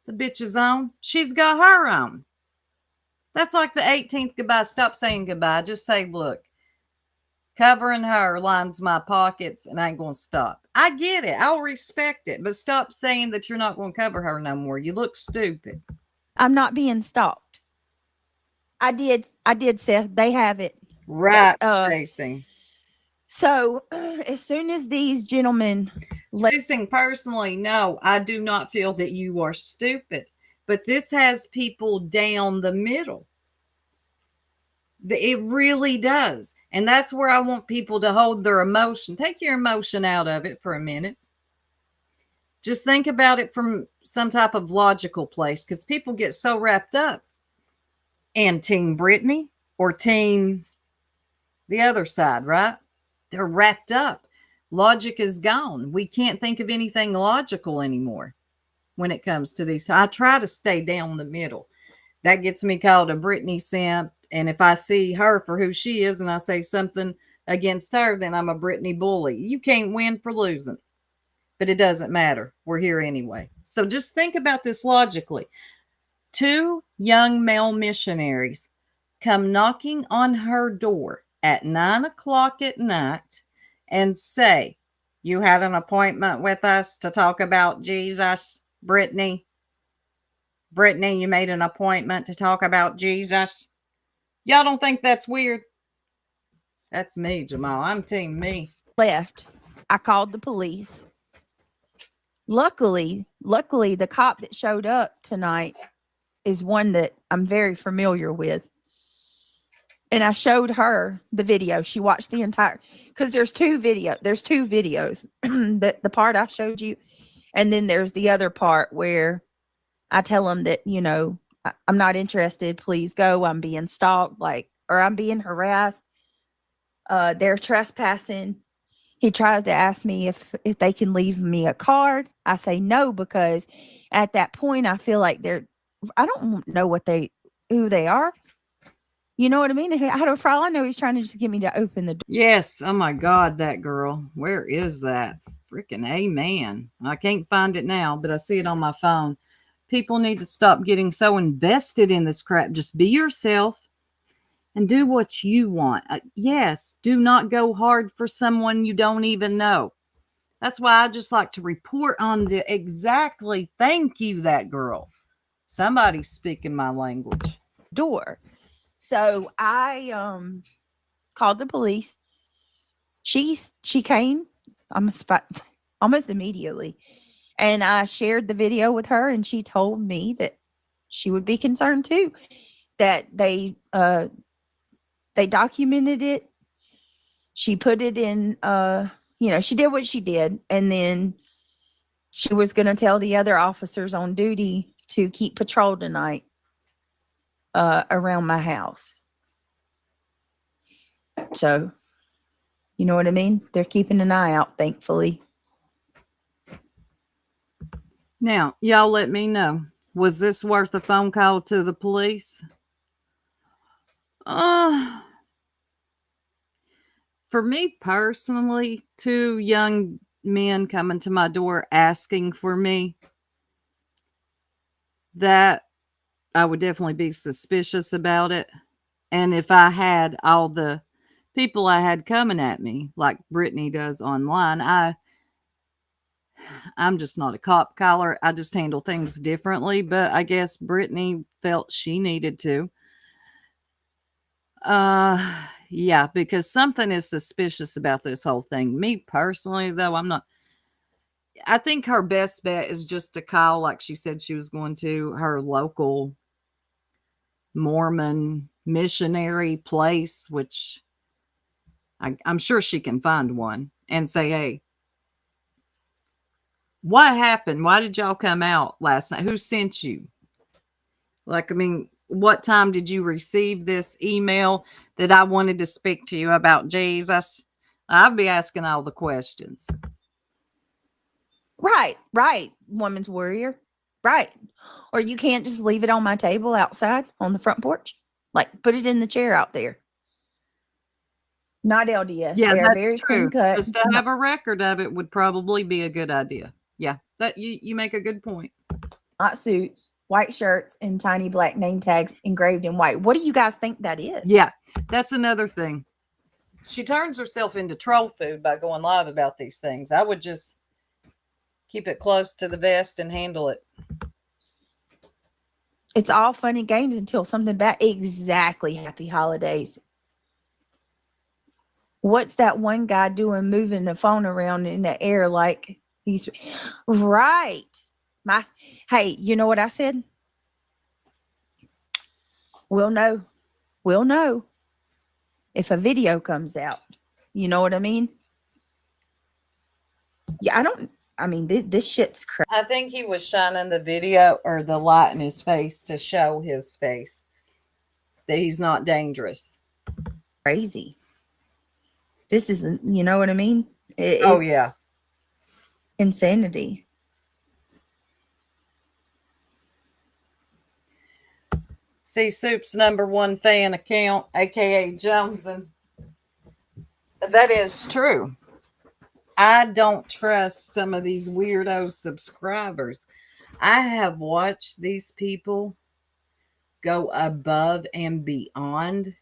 the bitches on, she's got her on. That's like the 18th goodbye. Stop saying goodbye. Just say, look, covering her lines my pockets and I ain't going to stop. I get it. I'll respect it. But stop saying that you're not going to cover her no more. You look stupid. I'm not being stalked. I did, Seth. They have it. Right, Chasing. So as soon as these gentlemen... Chasing, personally, no, I do not feel that you are stupid. But this has people down the middle. It really does. And that's where I want people to hold their emotion. Take your emotion out of it for a minute. Just think about it from some type of logical place, because people get so wrapped up in Team Brittany or Team the other side, right? They're wrapped up. Logic is gone. We can't think of anything logical anymore when it comes to these. I try to stay down the middle. That gets me called a Britney simp. And if I see her for who she is and I say something against her, then I'm a Britney bully. You can't win for losing. But it doesn't matter. We're here anyway. So just think about this logically. 2 young male missionaries come knocking on her door at 9 o'clock at night and say, "You had an appointment with us to talk about Jesus, Brittany. Brittany, you made an appointment to talk about Jesus." Y'all don't think that's weird? That's me, Jamal. I'm team me. Left. I called the police. Luckily, the cop that showed up tonight is one that I'm very familiar with. And I showed her the video. She watched the entire, because there's two videos. The part I showed you, and then there's the other part where I tell him that, you know, I'm not interested. Please go. I'm being stalked, or I'm being harassed. They're trespassing. He tries to ask me if they can leave me a card. I say no, because at that point I feel like I don't know who they are. You know what I mean? For all I know, he's trying to just get me to open the door. Yes. Oh my God, that girl. Where is that? Freaking amen. I can't find it now, but I see it on my phone. People need to stop getting so invested in this crap. Just be yourself and do what you want. Yes, do not go hard for someone you don't even know. That's why I just like to report on exactly. Thank you, that girl. Somebody's speaking my language. Door. So I called the police. She came almost immediately. And I shared the video with her, and she told me that she would be concerned too, that they documented it. She put it in, she did what she did. And then she was going to tell the other officers on duty to keep patrol tonight around my house. So, you know what I mean? They're keeping an eye out, thankfully. Now, y'all let me know. Was this worth a phone call to the police? For me personally, 2 young men coming to my door asking for me, that I would definitely be suspicious about it. And if I had all the people I had coming at me, like Brittany does online, I'm just not a cop caller. I just handle things differently. But I guess Brittany felt she needed to. Yeah, because something is suspicious about this whole thing. Me personally, though, I'm not. I think her best bet is just to call, like she said she was going to, her local Mormon missionary place, which I'm sure she can find one, and say, "Hey, what happened? Why did y'all come out last night? Who sent you? Like, I mean, what time did you receive this email that I wanted to speak to you about Jesus?" I'd be asking all the questions. Right. Woman's warrior. Right. Or you can't just leave it on my table outside on the front porch. Like, put it in the chair out there. Not LDS. Yeah, they're that's very true. clean cut. Just to have a record of it would probably be a good idea. Yeah, that you make a good point. Hot suits, white shirts, and tiny black name tags engraved in white. What do you guys think that is? Yeah, that's another thing. She turns herself into troll food by going live about these things. I would just keep it close to the vest and handle it. It's all fun and games until something bad. Exactly. Happy holidays. What's that one guy doing, moving the phone around in the air like he's right? Hey, you know what I said? We'll know if a video comes out. You know what I mean? Yeah, this shit's crazy. I think he was shining the video or the light in his face to show his face that he's not dangerous. Crazy. This isn't, you know what I mean? Oh, yeah. Insanity. See Soup's #1 fan account, aka Joneson. That is true. I don't trust some of these weirdo subscribers. I have watched these people go above and beyond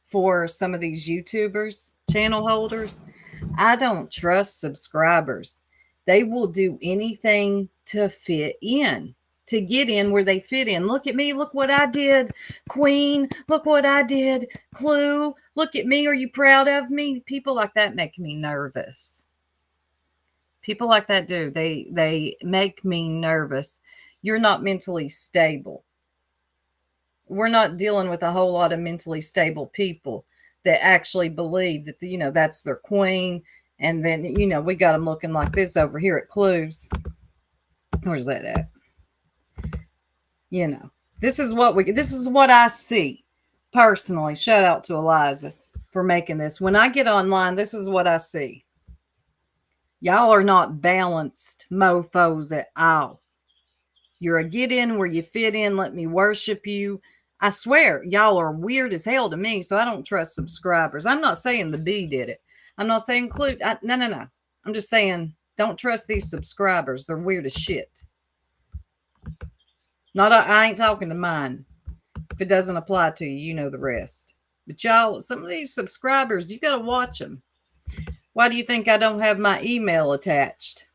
for some of these YouTubers, channel holders. I don't trust subscribers. They will do anything to fit in, to get in where they fit in. Look at me. Look what I did. Queen, look what I did. Clue, look at me. Are you proud of me? People like that make me nervous. People like that do. They make me nervous. You're not mentally stable. We're not dealing with a whole lot of mentally stable people that actually believe that, that's their queen. And then, we got them looking like this over here at Clues. Where's that at? This is what I see personally. Shout out to Eliza for making this. When I get online, this is what I see. Y'all are not balanced mofos at all. You're a get in where you fit in. Let me worship you. I swear, y'all are weird as hell to me, so I don't trust subscribers. I'm not saying the B did it. I'm not saying Clue. No. I'm just saying don't trust these subscribers. They're weird as shit. I ain't talking to mine. If it doesn't apply to you, you know the rest. But y'all, some of these subscribers, you got to watch them. Why do you think I don't have my email attached?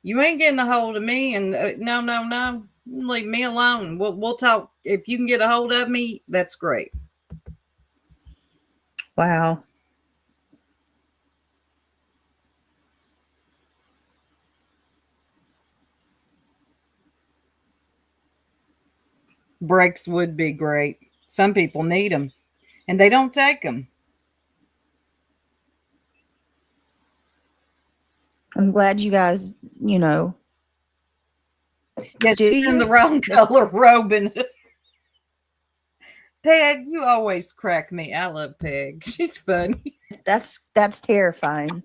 You ain't getting a hold of me, and no. Leave me alone. We'll talk. If you can get a hold of me, that's great. Wow. Breaks would be great. Some people need them, and they don't take them. I'm glad you guys, Yes, she's in the wrong color robe. And Peg, you always crack me. I love Peg. She's funny. That's terrifying.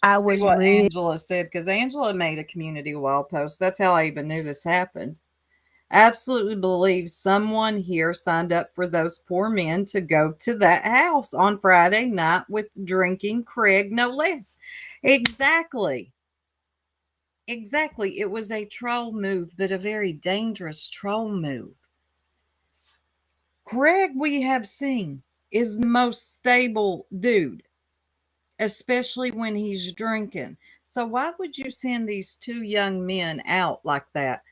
I was what Angela said, because Angela made a community wall post. That's how I even knew this happened. I absolutely believe someone here signed up for those poor men to go to that house on Friday night with drinking Craig, no less. Exactly. It was a troll move, but a very dangerous troll move. Craig, we have seen, is the most stable dude, especially when he's drinking. So why would you send these two young men out like that?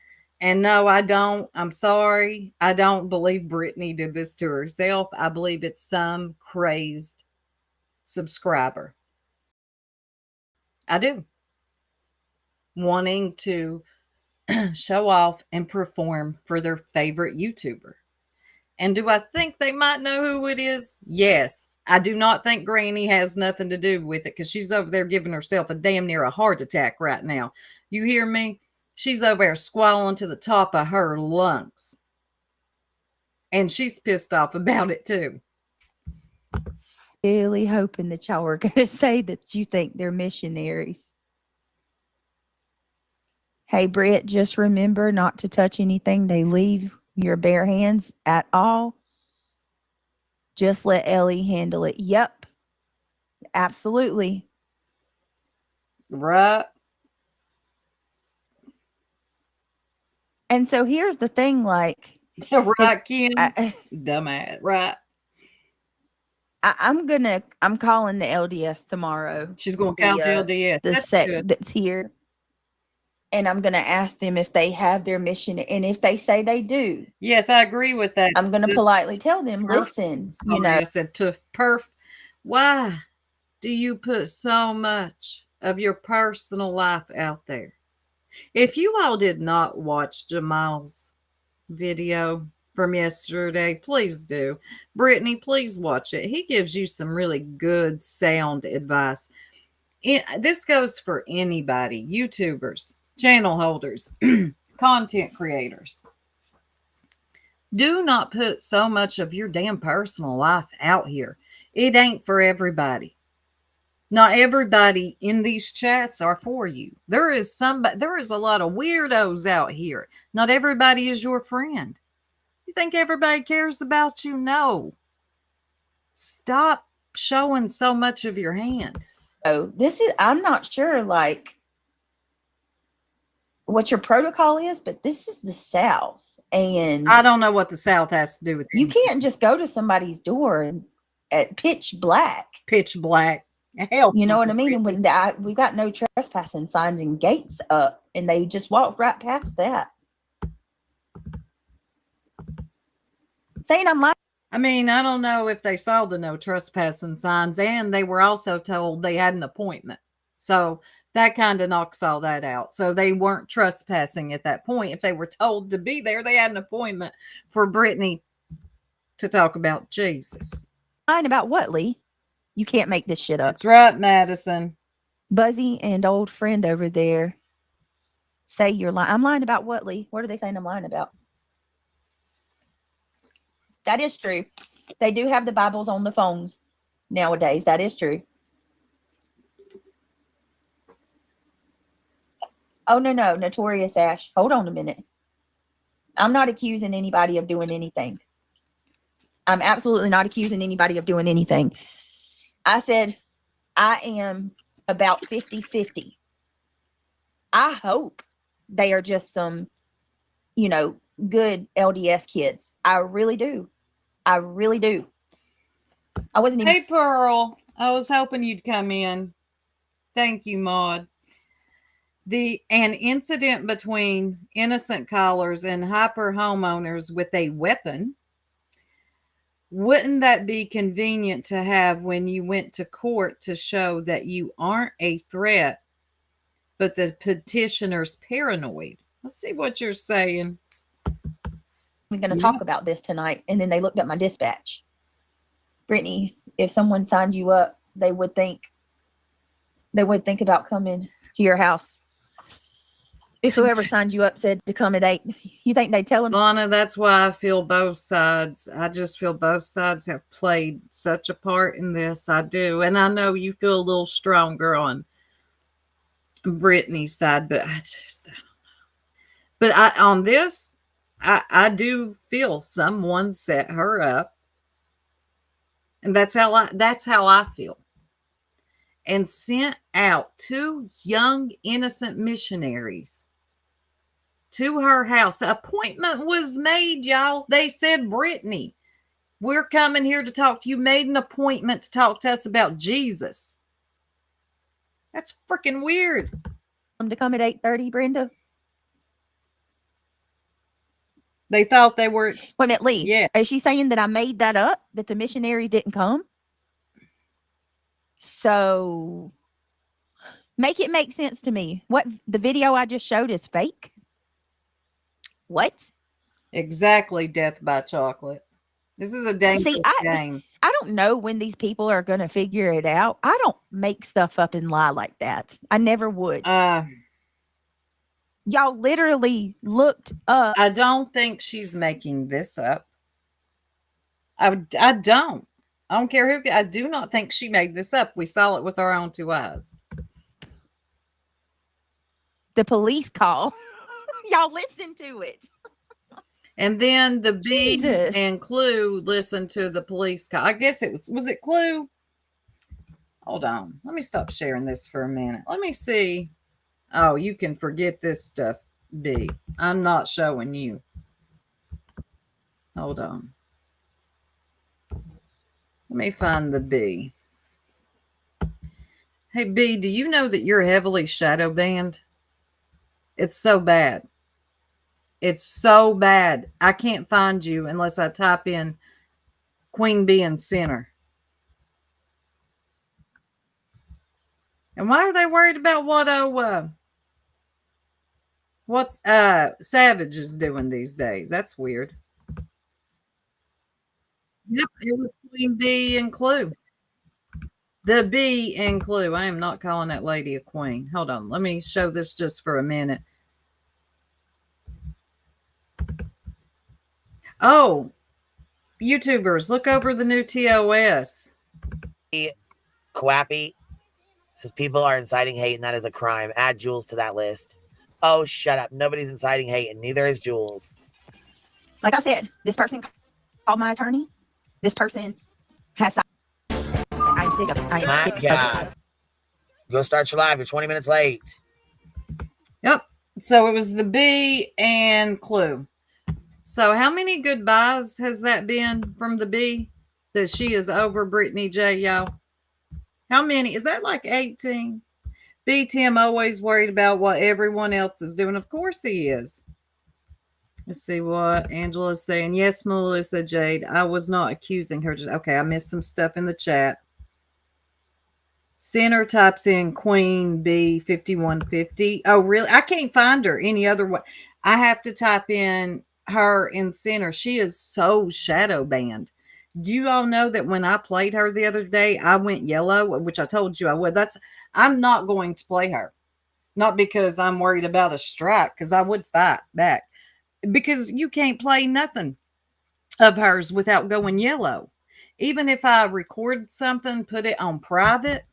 And no, I don't. I'm sorry. I don't believe Brittany did this to herself. I believe it's some crazed subscriber. I do. Wanting to show off and perform for their favorite YouTuber. And do I think they might know who it is? Yes. I do not think Granny has nothing to do with it, because she's over there giving herself a damn near a heart attack right now. You hear me? She's over there squalling to the top of her lungs. And she's pissed off about it too. Really hoping that y'all were going to say that you think they're missionaries. Hey, Britt, just remember not to touch anything they leave your bare hands at all. Just let Ellie handle it. Yep. Absolutely. Right. And so here's the thing, like, right, Kim. Dumbass, right? I'm calling the LDS tomorrow. She's going to call the LDS. The sect that's here. And I'm going to ask them if they have their mission. And if they say they do. Yes, I agree with that. I'm going to politely tell them, listen, I said, Perf, why do you put so much of your personal life out there? If you all did not watch Jamal's video from yesterday, please do. Brittany, please watch it. He gives you some really good sound advice. This goes for anybody, YouTubers, channel holders, content creators. Do not put so much of your damn personal life out here. It ain't for everybody. Not everybody in these chats are for you. There is a lot of weirdos out here. Not everybody is your friend. You think everybody cares about you? No. Stop showing so much of your hand. Oh, I'm not sure like what your protocol is, but this is the South. And I don't know what the South has to do with it. You can't just go to somebody's door at pitch black. Pitch black. Hell, you know what I mean? When we got no trespassing signs and gates up, and they just walked right past that. Saying I'm lying. I mean, I don't know if they saw the no trespassing signs, and they were also told they had an appointment. So that kind of knocks all that out. So they weren't trespassing at that point. If they were told to be there, they had an appointment for Brittany to talk about Jesus. Lying about what, Lee? You can't make this shit up. That's right, Madison. Buzzy and old friend over there say you're lying. I'm lying about what, Lee? What are they saying I'm lying about? That is true. They do have the Bibles on the phones nowadays. That is true. Oh, no. Notorious Ash. Hold on a minute. I'm not accusing anybody of doing anything. I'm absolutely not accusing anybody of doing anything. I said I am about 50-50. I hope they are just some, good LDS kids. I really do. I really do. I wasn't even. Hey, Pearl. I was hoping you'd come in. Thank you, Maud. An incident between innocent callers and hyper homeowners with a weapon. Wouldn't that be convenient to have when you went to court to show that you aren't a threat, but the petitioner's paranoid? Let's see what you're saying. We're going to talk about this tonight. And then they looked up my dispatch. Brittany, if someone signed you up, they would think about coming to your house. If whoever signed you up said to come at 8, you think they'd tell them? Lana, that's why I feel both sides. I just feel both sides have played such a part in this. I do. And I know you feel a little stronger on Brittany's side, but I don't know. But on this, I do feel someone set her up. And that's how I feel. And sent out 2 young, innocent missionaries to her house. An appointment was made, y'all. They said, Brittany, we're coming here to talk to you. Made an appointment to talk to us about Jesus. That's freaking weird. To come at 8:30, Brenda? They thought they were. Wait a minute, Lee. Yeah. Is she saying that I made that up? That the missionaries didn't come? So make it make sense to me. What the video I just showed is fake? What? Exactly, Death by Chocolate. This is a dangerous game. I don't know when these people are going to figure it out. I don't make stuff up and lie like that. I never would. Y'all literally looked up. I don't think she's making this up. I don't. I don't care who. I do not think she made this up. We saw it with our own 2 eyes. The police call. Y'all listen to it. And then the B Jesus. and Clue listened to the police call. I guess it was it Clue? Hold on. Let me stop sharing this for a minute. Let me see. Oh, you can forget this stuff, B. I'm not showing you. Hold on. Let me find the B. Hey, B, do you know that you're heavily shadow banned? It's so bad. It's so bad. I can't find you unless I type in Queen Bee and Center. And why are they worried about what Savage is doing these days? That's weird. Yep, it was Queen Bee and Clue. The B and Clue. I am not calling that lady a queen. Hold on. Let me show this just for a minute. Oh, YouTubers, look over the new TOS. Quappy Says people are inciting hate, and that is a crime. Add Jules to that list. Oh, shut up. Nobody's inciting hate, and neither is Jules. Like I said, this person called my attorney. This person has. I'm sick of it. I am My sick of God. it. Go start your live. You're 20 minutes late. Yep. So it was the B and Clue. So how many goodbyes has that been from the B that she is over Brittany J, y'all? How many? Is that like 18? B Tim always worried about what everyone else is doing. Of course he is. Let's see what Angela's saying. Yes, Melissa Jade. I was not accusing her. Okay, I missed some stuff in the chat. Center types in Queen B 5150. Oh, really? I can't find her any other way. I have to type in her in Center. She is so shadow banned. Do you all know that when I played her the other day, I went yellow, which I told you I would. I'm not going to play her. Not because I'm worried about a strike, because I would fight back. Because you can't play nothing of hers without going yellow. Even if I record something, put it on private,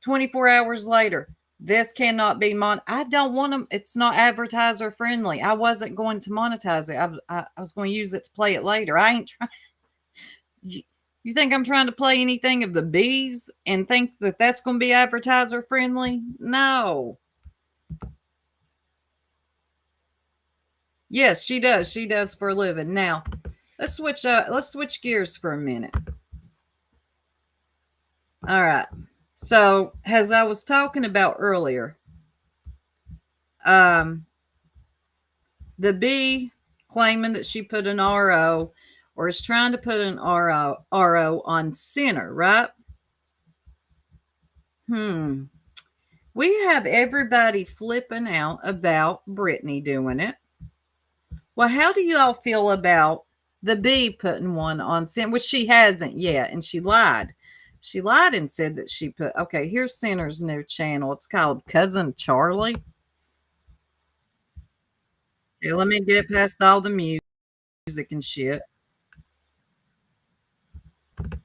24 hours later, this cannot be I don't want them. It's not advertiser friendly. I wasn't going to monetize it. I was going to use it to play it later. I ain't trying. You think I'm trying to play anything of the bees and think that that's going to be advertiser friendly? No. Yes, she does. She does for a living. Now, let's switch gears for a minute. All right. So, as I was talking about earlier, the B claiming that she put an RO or is trying to put an RO on Center, right? We have everybody flipping out about Brittany doing it. Well, how do you all feel about the B putting one on Center, which she hasn't yet, and she lied. She lied and said that she put, okay, here's Center's new channel. It's called Cousin Charlie. Okay, let me get past all the music and shit.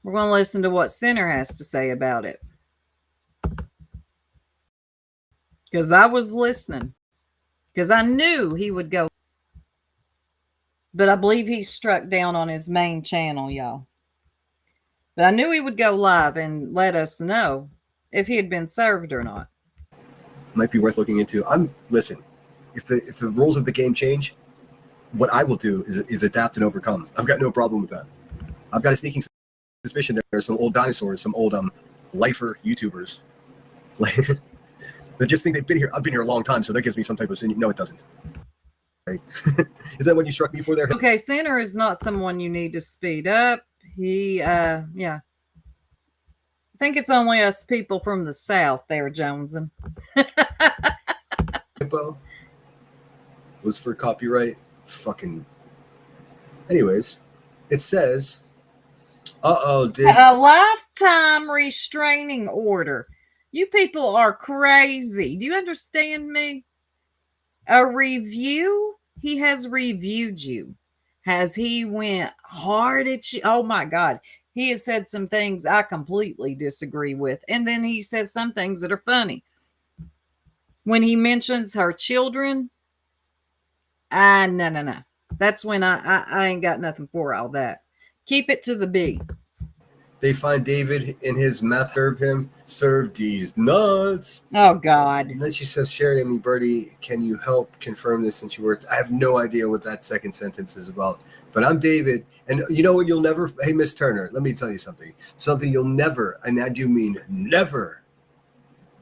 We're going to listen to what Center has to say about it. Because I was listening. Because I knew he would go. But I believe he struck down on his main channel, y'all. But I knew he would go live and let us know if he had been served or not. Might be worth looking into. Listen, if the rules of the game change, what I will do is adapt and overcome. I've got no problem with that. I've got a sneaking suspicion there are some old dinosaurs, some old lifer YouTubers that just think they've been here. I've been here a long time, so that gives me some type of no, it doesn't. Right? Is that what you struck me for there? Okay, Center is not someone you need to speed up. He yeah. I think it's only us people from the South there, Joneson. Hippo was for copyright. Fucking. Anyways, it says, a lifetime restraining order. You people are crazy. Do you understand me? A review? He has reviewed you. Has he went hard at you? Oh my God. He has said some things I completely disagree with. And then he says some things that are funny. When he mentions her children, no. That's when I ain't got nothing for all that. Keep it to the B. They find David in his meth, serve these nuts. Oh, God. And then she says, Sherry, I mean, Birdie, can you help confirm this since you worked? I have no idea what that second sentence is about. But I'm David. And you know what? You'll never, hey, Miss Turner, let me tell you something. Something you'll never, and I do mean never,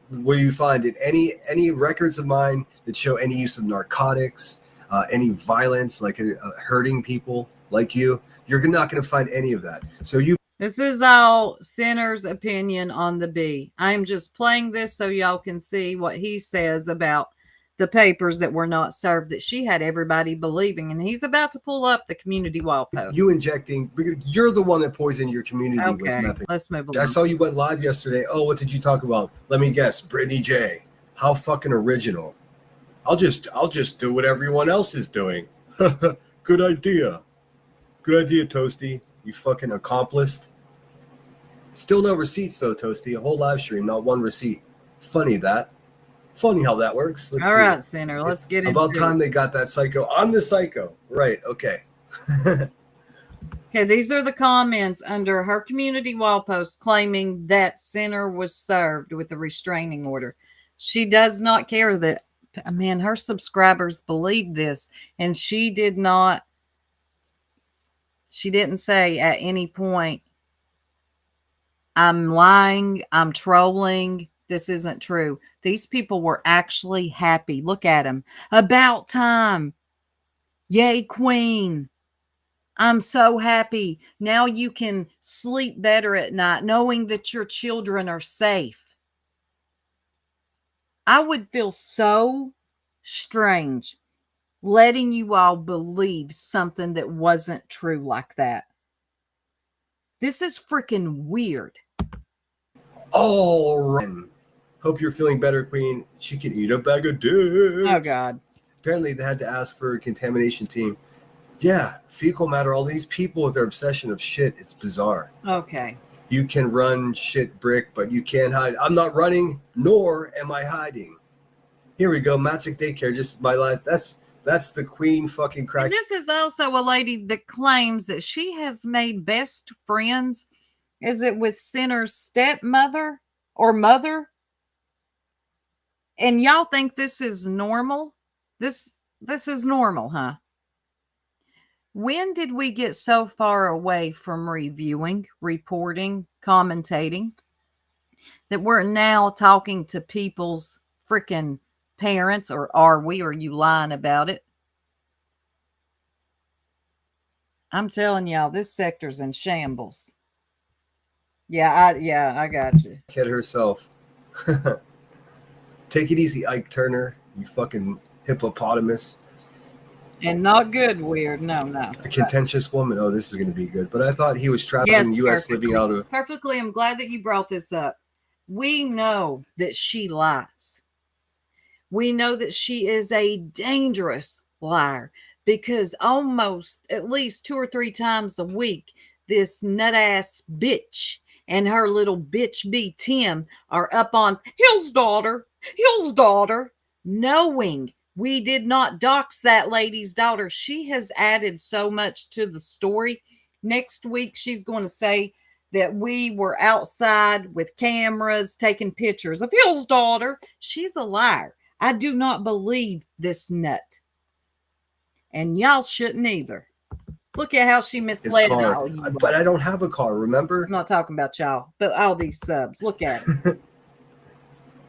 will you find in any records of mine that show any use of narcotics, any violence, like hurting people like you. You're not going to find any of that. So This is all Center's opinion on the B. I'm just playing this so y'all can see what he says about the papers that were not served that she had everybody believing. And he's about to pull up the community wall post. You injecting, you're the one that poisoned your community with nothing. Let's move along. I saw you went live yesterday. Oh, what did you talk about? Let me guess. Brittany J. How fucking original. I'll just do what everyone else is doing. Good idea. Good idea, Toasty. You fucking accomplished. Still no receipts though, Toasty. A whole live stream, not one receipt. Funny that. Funny how that works. Let's All see. right, Sinner. Let's get into About time it. they got that psycho. I'm the psycho. Right. Okay. Okay, these are the comments under her community wall post claiming that Sinner was served with a restraining order. She does not care that, man, her subscribers believe this, and she didn't say at any point, I'm lying, I'm trolling, this isn't true. These people were actually happy. Look at them. About time. Yay, Queen. I'm so happy. Now you can sleep better at night knowing that your children are safe. I would feel so strange letting you all believe something that wasn't true like that. This is freaking weird. All right. Hope you're feeling better, Queen. She can eat a bag of dicks. Oh, God. Apparently, they had to ask for a contamination team. Yeah, fecal matter, all these people with their obsession of shit, it's bizarre. Okay. You can run shit brick, but you can't hide. I'm not running, nor am I hiding. Here we go, Matzik Daycare, just my last, that's the Queen fucking crack. And this is also a lady that claims that she has made best friends. Is it with Sinner's stepmother or mother? And y'all think this is normal? This is normal, huh? When did we get so far away from reviewing, reporting, commentating that we're now talking to people's freaking parents, or are we? Or are you lying about it? I'm telling y'all, this sector's in shambles. Yeah, I got you. Kid herself. Take it easy, Ike Turner, you fucking hippopotamus. And not good, weird. No. A contentious woman. Oh, this is going to be good. But I thought he was trapped Yes, in the U.S. perfectly. living out of... Perfectly. I'm glad that you brought this up. We know that she lies. We know that she is a dangerous liar because almost at least 2 or 3 times a week, this nut-ass bitch and her little bitch B Tim are up on Hill's daughter, knowing we did not dox that lady's daughter. She has added so much to the story. Next week, she's going to say that we were outside with cameras taking pictures of Hill's daughter. She's a liar. I do not believe this nut. And y'all shouldn't either. Look at how she his misled car. all you. But I don't have a car, remember? I'm not talking about y'all, but all these subs. Look at it.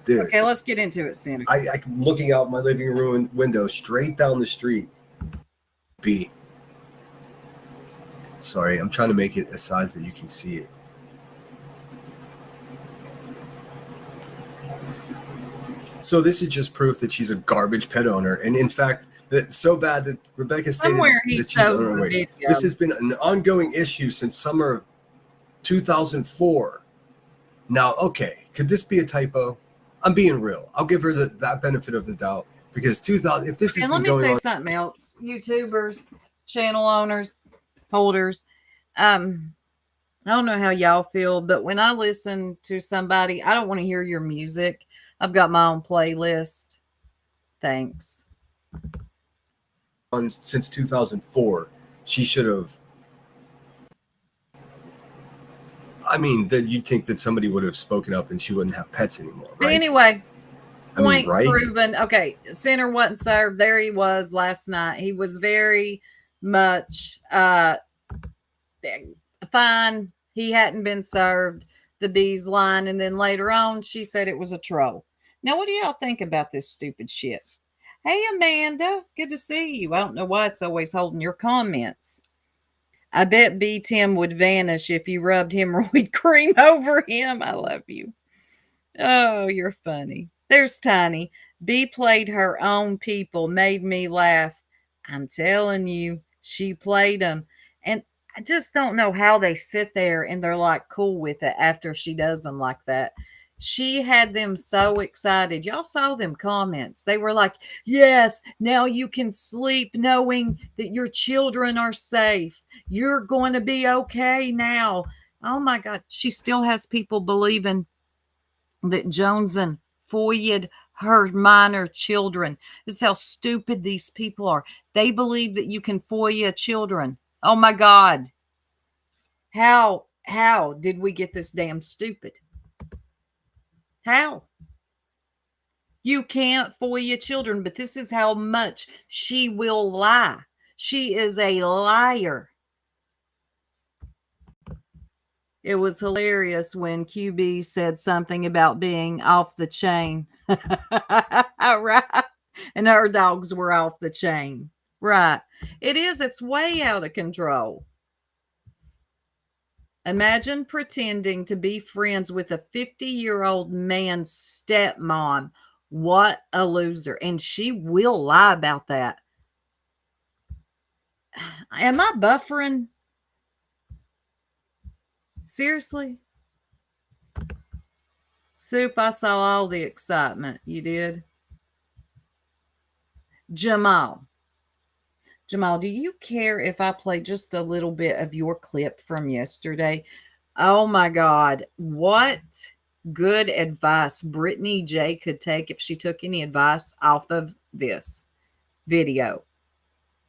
Dude. Okay, let's get into it, Santa. I'm looking out my living room window straight down the street. B. Sorry, I'm trying to make it a size that you can see it. So this is just proof that she's a garbage pet owner. And in fact, it's so bad that Rebecca Somewhere he stated that she's chose on her the way. video. This has been an ongoing issue since summer of 2004. Now, okay, could this be a typo? I'm being real. I'll give her that benefit of the doubt because 2000. If this is And let me say something else, YouTubers, channel owners, holders. I don't know how y'all feel, but when I listen to somebody, I don't want to hear your music. I've got my own playlist. Thanks. Since 2004, she should have. I mean, you'd think that somebody would have spoken up and she wouldn't have pets anymore, right? But anyway, I mean, point right? proven. Okay, Sinner wasn't served. There he was last night. He was very much fine. He hadn't been served. The bees line, and then later on, she said it was a troll. Now, what do y'all think about this stupid shit? Hey, Amanda, good to see you. I don't know why it's always holding your comments. I bet B Tim would vanish if you rubbed hemorrhoid cream over him. I love you. Oh, you're funny. There's Tiny. B played her own people, made me laugh. I'm telling you, she played them. And I just don't know how they sit there and they're like cool with it after she does them like that. She had them so excited. Y'all saw them comments. They were like, yes, now you can sleep knowing that your children are safe. You're going to be okay now. Oh my God. She still has people believing that Joneson FOIA'd her minor children. This is how stupid these people are. They believe that you can FOIA children. Oh my God. How did we get this damn stupid? How? You can't FOIA children, but this is how much she will lie. She is a liar. It was hilarious when QB said something about being off the chain. Right. And her dogs were off the chain. Right. It is. It's way out of control. Imagine pretending to be friends with a 50-year-old man's stepmom. What a loser. And she will lie about that. Am I buffering? Seriously? Soup, I saw all the excitement. You did? Jamal, do you care if I play just a little bit of your clip from yesterday? Oh my God. What good advice Brittany J could take if she took any advice off of this video.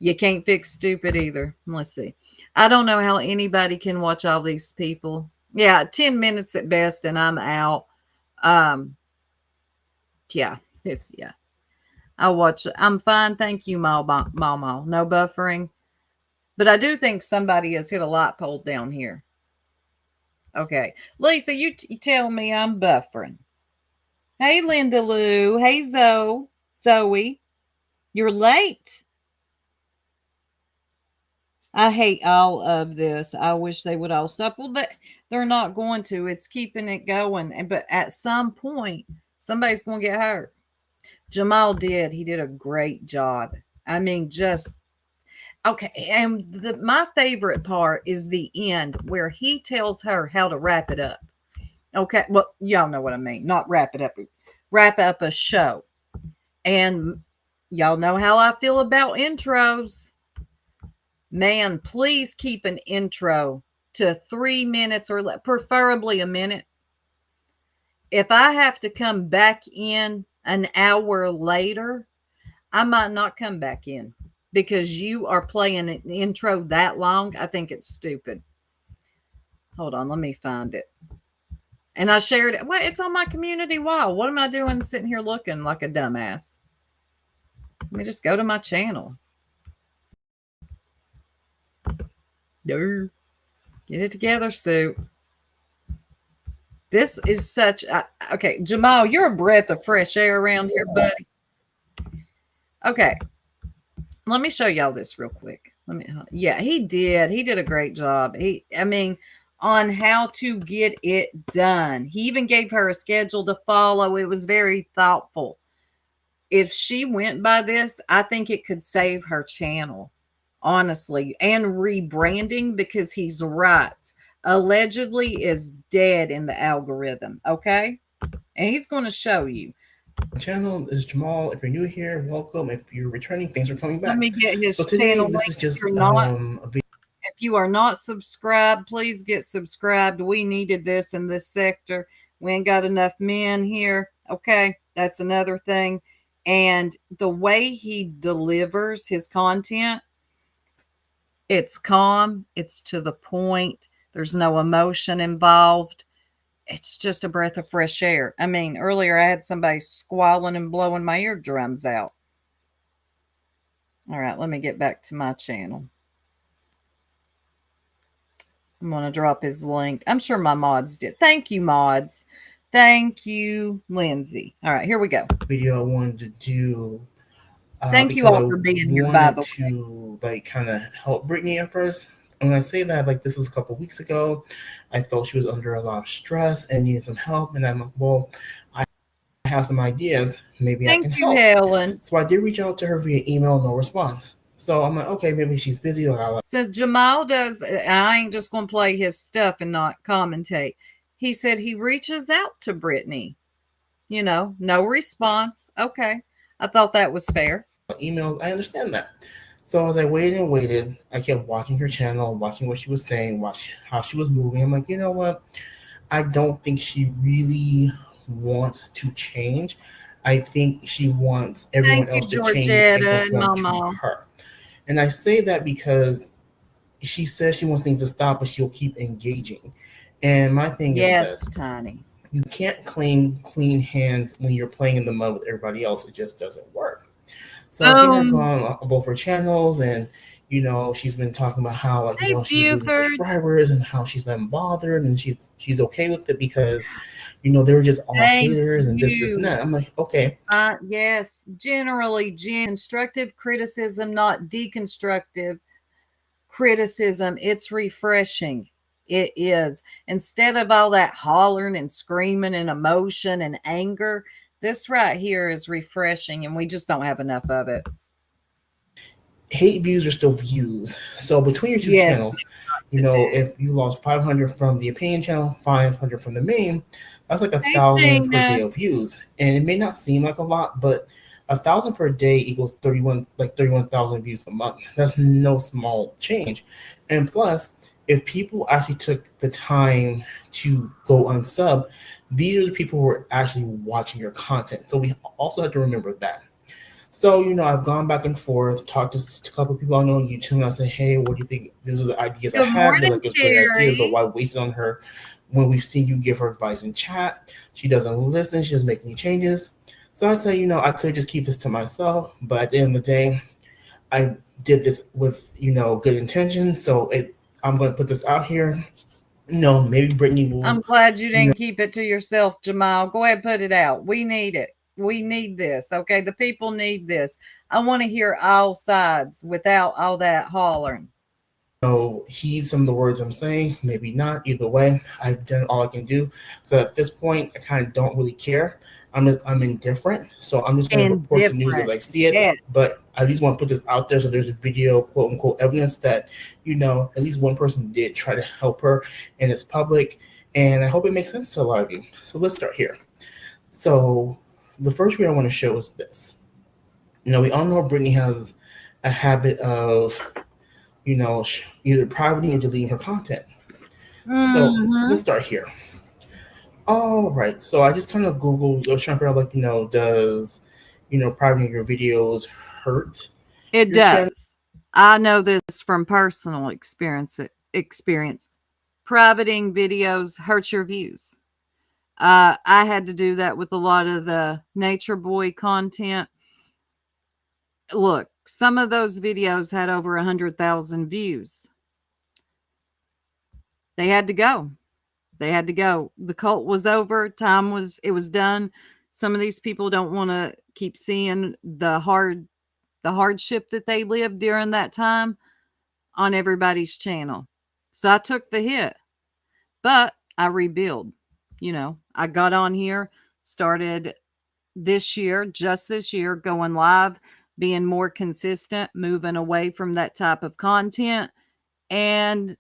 You can't fix stupid either. Let's see. I don't know how anybody can watch all these people. Yeah, 10 minutes at best and I'm out. Yeah. I'll watch it. I'm fine. Thank you, Mama. No buffering. But I do think somebody has hit a light pole down here. Okay. Lisa, you tell me I'm buffering. Hey, Linda Lou. Hey, Zoe. You're late. I hate all of this. I wish they would all stop. Well, they're not going to. It's keeping it going. But at some point, somebody's going to get hurt. Jamal did. He did a great job. I mean, just okay. And my favorite part is the end where he tells her how to wrap it up. Okay. Well, y'all know what I mean. Not wrap it up. Wrap up a show. And y'all know how I feel about intros. Man, please keep an intro to 3 minutes or preferably a minute. If I have to come back in an hour later, I might not come back in because you are playing an intro that long. I think it's stupid. Hold on, let me find it. And I shared it. Well, it's on my community wall. What am I doing sitting here looking like a dumbass? Let me just go to my channel. Get it together, Sue. This is such okay, Jamal, you're a breath of fresh air around here, buddy. Okay. Let me show y'all this real quick. Yeah, he did a great job. On how to get it done. He even gave her a schedule to follow. It was very thoughtful. If she went by this, I think it could save her channel, honestly, and rebranding, because he's right. Allegedly is dead in the algorithm. Okay. And he's going to show you. My channel is Jamal. If you're new here, welcome. If you're returning, thanks for coming back. Let me get his today, channel. This is just if you are not subscribed, please get subscribed. We needed this in this sector. We ain't got enough men here. Okay. That's another thing. And the way he delivers his content, it's calm. It's to the point. There's no emotion involved. It's just a breath of fresh air. I mean, earlier I had somebody squalling and blowing my eardrums out. All right, let me get back to my channel. I'm going to drop his link. I'm sure my mods did. Thank you, mods. Thank you, Lindsay. All right, here we go. Video I wanted to do. Thank you all for being here, by the way. To kind of help Brittany at first. And when I say that, this was a couple of weeks ago, I felt she was under a lot of stress and needed some help. And I'm like, well, I have some ideas. Maybe I can help. Thank you, Helen. So I did reach out to her via email, no response. So I'm like, okay, maybe she's busy. So Jamal does, I ain't just going to play his stuff and not commentate. He said he reaches out to Brittany. No response. Okay. I thought that was fair. Email, I understand that. So as I waited and waited, I kept watching her channel, watching what she was saying, watch how she was moving. I'm like, you know what? I don't think she really wants to change. I think she wants everyone Thank you, else to change and Georgetta and conform to Mama. her. And I say that because she says she wants things to stop, but she'll keep engaging. And my thing is Yes, this: Tiny. you can't claim clean hands when you're playing in the mud with everybody else. It just doesn't work. So I've seen her go on both her channels, and she's been talking about how Hey, she's losing Buford. subscribers and how she's unbothered, and she's okay with it because they were just all haters and this and that. I'm like, okay. Yes, generally, constructive criticism, not deconstructive criticism. It's refreshing. It is. Instead of all that hollering and screaming and emotion and anger, this right here is refreshing, and we just don't have enough of it. Hate views are still views. So between your two channels, if you lost 500 from the opinion channel, 500 from the main, that's like 1,000 per day of views. And it may not seem like a lot, but 1,000 per day equals 31,000 views a month. That's no small change. And plus, if people actually took the time to go unsub, these are the people who are actually watching your content. So we also have to remember that. So, I've gone back and forth, talked to a couple of people I know on YouTube, and I said, hey, what do you think? These are the ideas I have. They're like, it's great ideas, but why waste it on her when we've seen you give her advice in chat? She doesn't listen. She doesn't make any changes. So I say, I could just keep this to myself, but at the end of the day, I did this with, good intention. So I'm going to put this out here. Maybe Brittany will. I'm glad you didn't keep it to yourself, Jamal. Go ahead, put it out. We need it. We need this. Okay. The people need this. I want to hear all sides without all that hollering. Heed some of the words I'm saying, maybe not. Either way, I've done all I can do. So at this point, I kind of don't really care. I'm indifferent. So I'm just going to report the news as I see it. Yes. But I at least want to put this out there so there's a video, quote unquote, evidence that, at least one person did try to help her and it's public. And I hope it makes sense to a lot of you. So let's start here. So the first video I want to show is this. We all know Brittany has a habit of either privating or deleting her content. Mm-hmm. So let's start here. All right. So I just kind of Googled, I was trying to figure out, does, privating your videos hurt? It does. Channel? I know this from personal experience. Privating videos hurts your views. I had to do that with a lot of the Nature Boy content. Look, some of those videos had over 100,000 views. They had to go. The cult was over. It was done. Some of these people don't want to keep seeing the hardship that they lived during that time on everybody's channel. So I took the hit, but I rebuild. I got on here, started just this year, going live, being more consistent, moving away from that type of content. And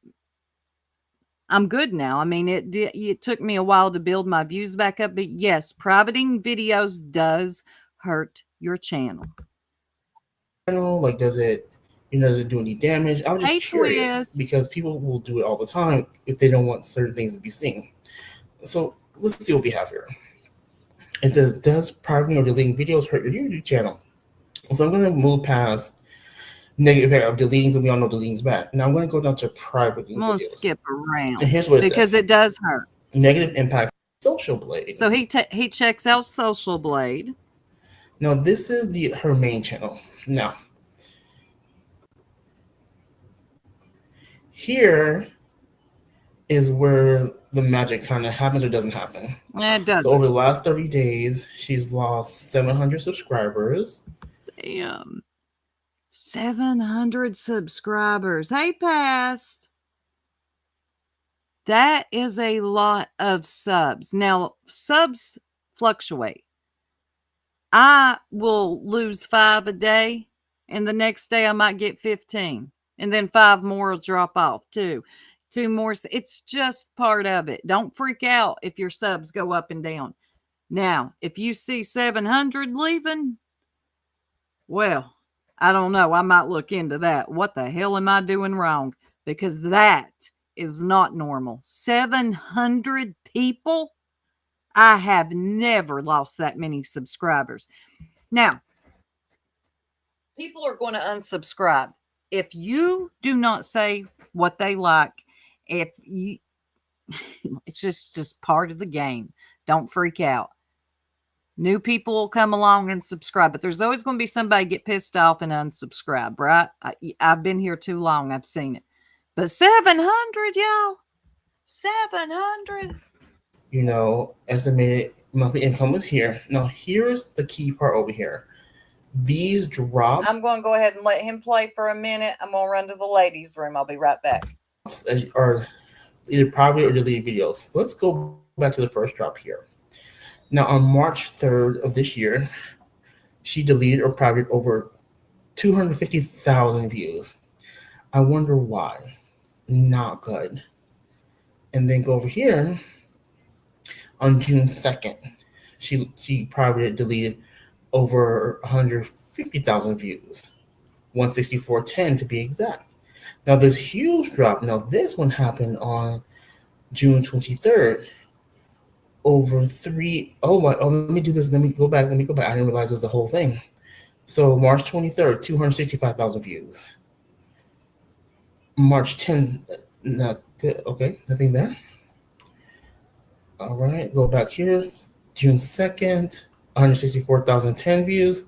I'm good now. I mean, it took me a while to build my views back up, but yes, privating videos does hurt your channel. Does it do any damage? I was just curious because people will do it all the time if they don't want certain things to be seen. So let's see what we have here. It says, does privating or deleting videos hurt your YouTube channel? So I'm going to move past negative impact of deleting, so we all know deleting is bad. Now I'm going to go down to privating. I'm going to skip around. And here's what it because says. It does hurt. Negative impact Social Blade. So he checks out Social Blade. Now this is her main channel. Now here is where the magic kind of happens or doesn't happen. It does. So over the last 30 days, she's lost 700 subscribers. Damn. 700 subscribers. Hey, Past. That is a lot of subs. Now, subs fluctuate. I will lose 5 a day, and the next day I might get 15. And then 5 more will drop off too. 2 more. It's just part of it. Don't freak out if your subs go up and down. Now, if you see 700 leaving, well, I don't know. I might look into that. What the hell am I doing wrong? Because that is not normal. 700 people? I have never lost that many subscribers. Now, people are going to unsubscribe. If you do not say what they like, if you, it's just part of the game. Don't freak out. New people will come along and subscribe, but there's always going to be somebody get pissed off and unsubscribe, right? I've been here too long. I've seen it. But 700, y'all. 700. You know, estimated monthly income was here. Now, here's the key part over here. These drops. I'm going to go ahead and let him play for a minute. I'm going to run to the ladies' room. I'll be right back. Are either private or deleted videos. Let's go back to the first drop here. Now, on March 3rd of this year, she deleted or private over 250,000 views. I wonder why. Not good. And then go over here. On June 2nd, she private deleted over 150,000 views. 164.10 to be exact. Now, this huge drop, now this one happened on June 23rd. Over three, let me do this. Let me go back. I didn't realize it was the whole thing. So March 23rd, 265,000 views. March 10th, okay, nothing there. All right, go back here. June 2nd, 164,010 views.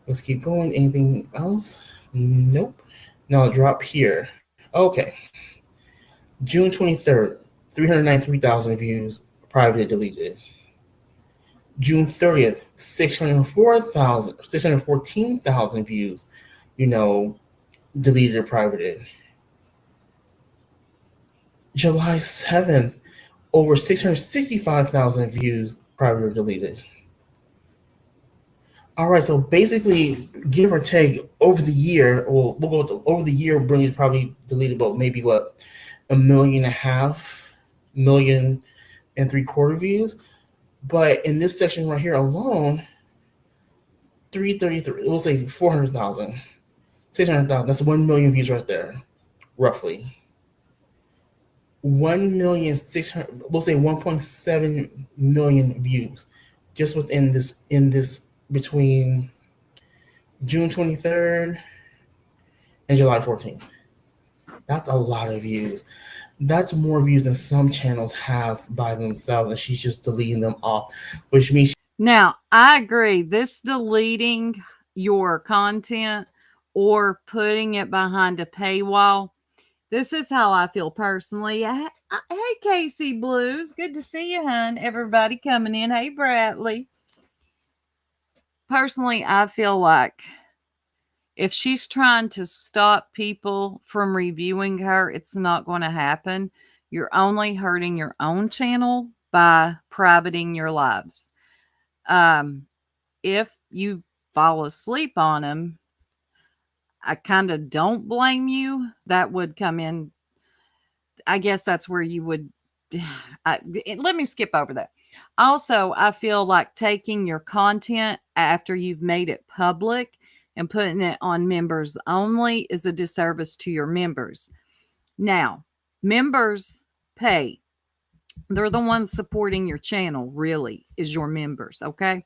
Let's keep going. Anything else? Nope. Now drop here. Okay. June 23rd, 393,000 views, privately deleted. June 30th, 614,000 views, deleted or privated. July 7th, over 665,000 views, private or deleted. All right, so basically, give or take, over the year, or we'll go with over the year, Brittany probably deleted about maybe 1.5 million, 1.75 million views. But in this section right here alone, 333, we'll say 400,000, 600,000. That's 1 million views right there, roughly. 1,600,000, we'll say 1.7 million views, just within this between June 23rd and July 14th. That's a lot of views. That's more views than some channels have by themselves, and she's just deleting them off, which means. Now, I agree. This deleting your content or putting it behind a paywall, this is how I feel personally. Hey, Casey Blues. Good to see you, hon. Everybody coming in. Hey, Bradley. Personally, I feel like if she's trying to stop people from reviewing her, it's not going to happen. You're only hurting your own channel by privating your lives. If you fall asleep on them, I kind of don't blame you. That would come in. I guess that's where you would. Let me skip over that. Also, I feel like taking your content after you've made it public and putting it on members only is a disservice to your members. Now, members pay. They're the ones supporting your channel, really, is your members, okay?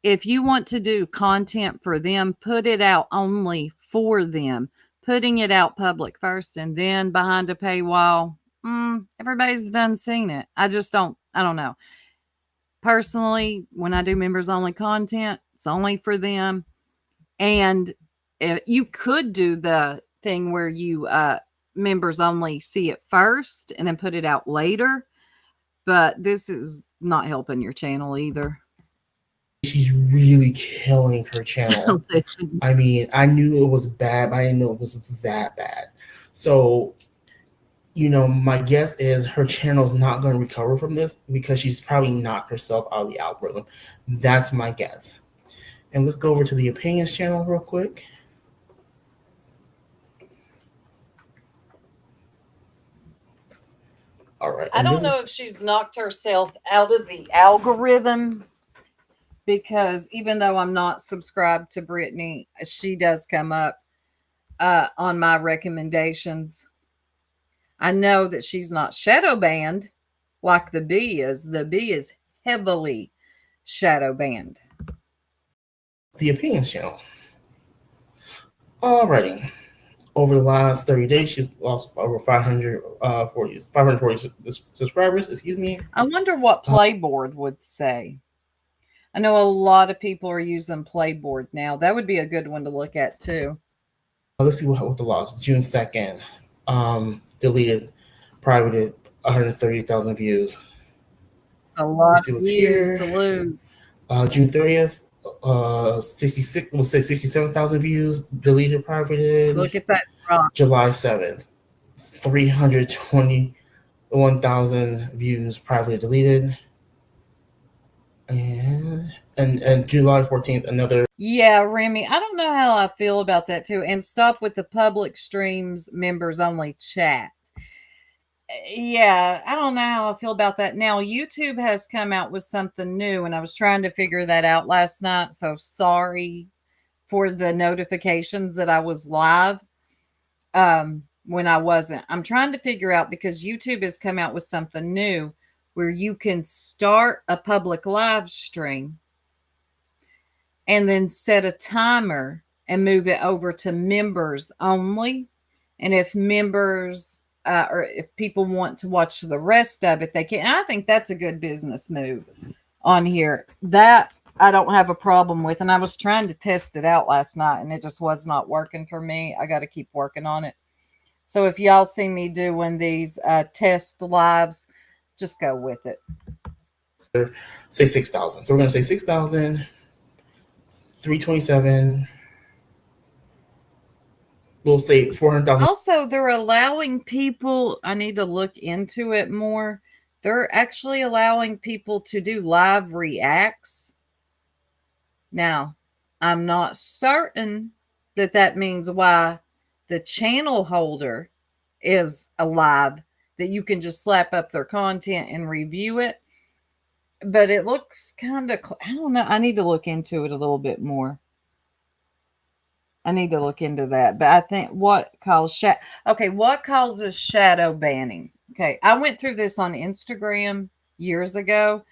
If you want to do content for them, put it out only for them. Putting it out public first and then behind a paywall, everybody's done seen it. I don't know. Personally, when I do members only content, it's only for them. And if you could do the thing where you members only see it first and then put it out later, but this is not helping your channel either. She's really killing her channel. I mean, I knew it was bad, but I didn't know it was that bad. So, my guess is her channel is not going to recover from this because she's probably knocked herself out of the algorithm. That's my guess. And let's go over to the opinions channel real quick. All right. I don't know if she's knocked herself out of the algorithm because even though I'm not subscribed to Brittany, she does come up on my recommendations. I know that she's not shadow banned like the bee is. The bee is heavily shadow banned. The Opinions channel. Alrighty. Over the last 30 days, she's lost over 540 subscribers. Excuse me. I wonder what Playboard would say. I know a lot of people are using Playboard now. That would be a good one to look at too. Let's see what the loss. June 2nd, deleted, privated, 130,000 views. It's a lot of views to lose. June 30th, 67,000 views, deleted, privated. Look at that drop. July 7th, 321,000 views, privately deleted. And July 14th, another. Yeah, Remy, I don't know how I feel about that too. And stop with the public streams, members only chat. Yeah, I don't know how I feel about that. Now, YouTube has come out with something new, and I was trying to figure that out last night. So sorry for the notifications that I was live when I wasn't. I'm trying to figure out, because YouTube has come out with something new where you can start a public live stream and then set a timer and move it over to members only. And if members or if people want to watch the rest of it, they can. And I think that's a good business move on here. That I don't have a problem with. And I was trying to test it out last night, and it just was not working for me. I got to keep working on it. So if y'all see me doing these test lives, just go with it. Say 6,000. So we're going to say 6,000, 327. We'll say 400,000. Also, they're allowing people, I need to look into it more. They're actually allowing people to do live reacts. Now, I'm not certain that that means why the channel holder is alive, that you can just slap up their content and review it. But it looks kind of, I don't know. I need to look into it a little bit more. I need to look into that. But I think what causes shadow banning? Okay, I went through this on Instagram years ago,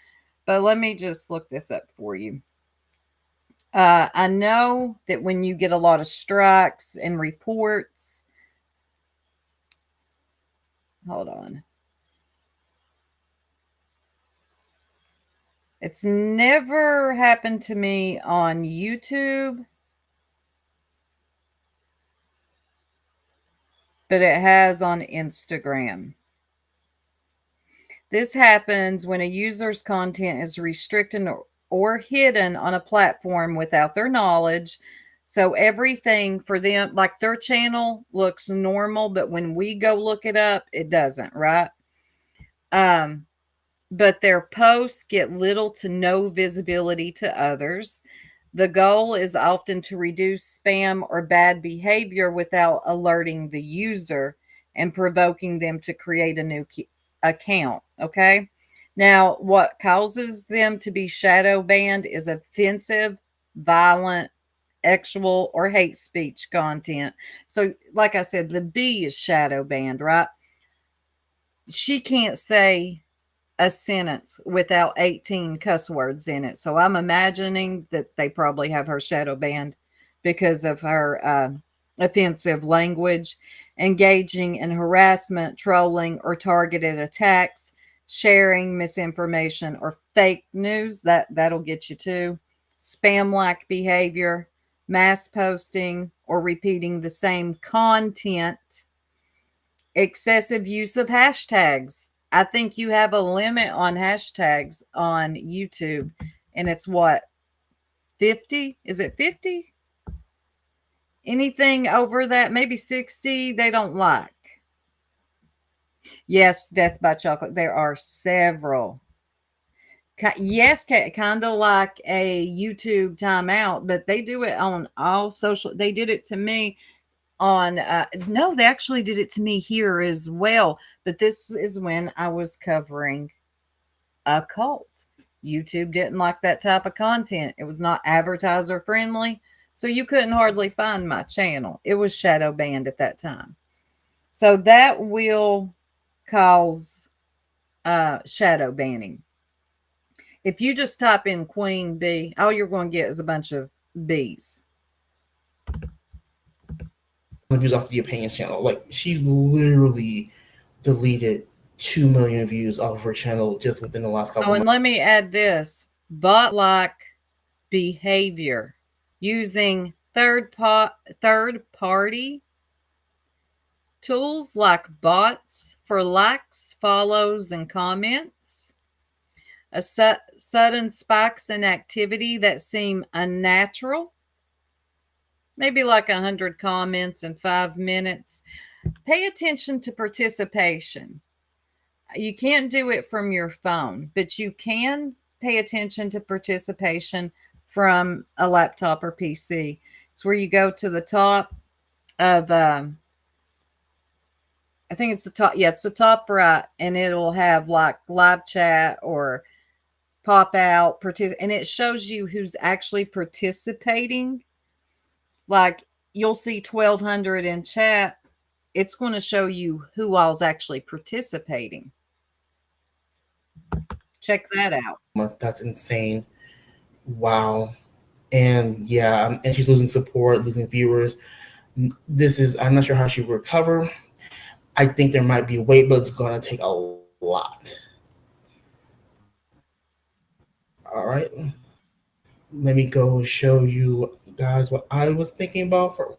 but let me just look this up for you. I know that when you get a lot of strikes and reports, hold on. It's never happened to me on YouTube, but it has on Instagram. This happens when a user's content is restricted or hidden on a platform without their knowledge. So everything for them, like their channel looks normal, but when we go look it up, it doesn't, right? But their posts get little to no visibility to others. The goal is often to reduce spam or bad behavior without alerting the user and provoking them to create a new account. Okay. Now, what causes them to be shadow banned is offensive, violent, sexual, or hate speech content. So, like I said, the B is shadow banned, right? She can't say a sentence without 18 cuss words in it. So I'm imagining that they probably have her shadow banned because of her offensive language, engaging in harassment, trolling, or targeted attacks, sharing misinformation or fake news. That'll get you too. Spam-like behavior, mass posting, or repeating the same content. Excessive use of hashtags. I think you have a limit on hashtags on YouTube, and it's what, 50? Is it 50? Anything over that, maybe 60, they don't like. Yes, Death by Chocolate. There are several. Yes, kind of like a YouTube timeout, but they do it on all social. They did it to me on no, they actually did it to me here as well, but this is when I was covering a cult, YouTube didn't like that type of content. It was not advertiser friendly. So you couldn't hardly find my channel. It was shadow banned at that time. So that will cause shadow banning. If you just type in Queen Bee, all you're going to get is a bunch of bees. Views off the Opinions channel. Like, she's literally deleted 2 million views off of her channel just within the last couple months. And let me add this: bot-like behavior using third-party tools like bots for likes, follows, and comments. Sudden spikes in activity that seem unnatural. Maybe like 100 comments in 5 minutes. Pay attention to participation. You can't do it from your phone, but you can pay attention to participation from a laptop or PC. It's where you go to the top of, I think it's the top. Yeah, it's the top right. And it'll have like live chat or pop out, and it shows you who's actually participating. Like, you'll see 1,200 in chat. It's going to show you who all's actually participating. Check that out. That's insane. Wow. And yeah, and she's losing support, losing viewers. I'm not sure how she will recover. I think there might be a way, but it's going to take a lot. All right. Let me go show you guys what I was thinking about for.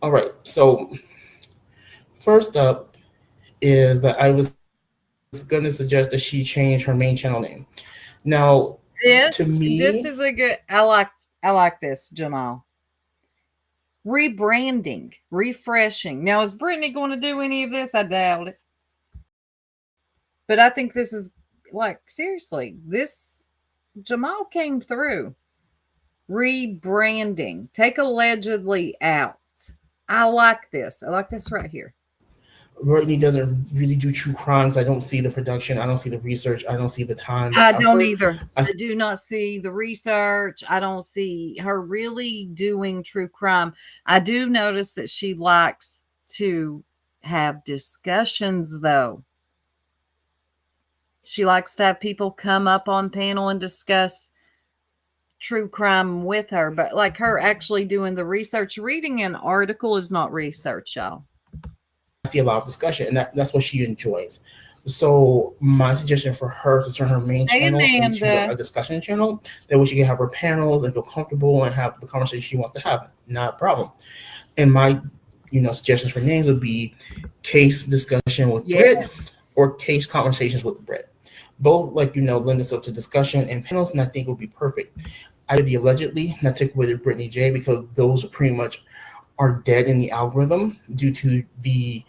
All right. So first up is that I was going to suggest that she change her main channel name. Now, this is a good. I like this, Jamal. Rebranding, refreshing. Now, is Brittany going to do any of this? I doubt it. But I think this is, like, seriously, this Jamal came through. Rebranding. Take allegedly out. I like this. I like this right here. Brittany doesn't really do true crimes. I don't see the production. I don't see the research. I don't see the time. I don't either. I do not see the research. I don't see her really doing true crime. I do notice that she likes to have discussions, though. She likes to have people come up on panel and discuss true crime with her. But like her actually doing the research, reading an article is not research, y'all. I see a lot of discussion, and that's what she enjoys. So my suggestion for her to turn her main channel into a discussion channel, that way she can have her panels and feel comfortable and have the conversation she wants to have. Not a problem. And my, suggestions for names would be Case Discussion with Britt or Case Conversations with Britt. Both, lend itself to discussion and panels, and I think it would be perfect. I did the allegedly, not take away the Brittany J, because those are pretty much are dead in the algorithm due to the,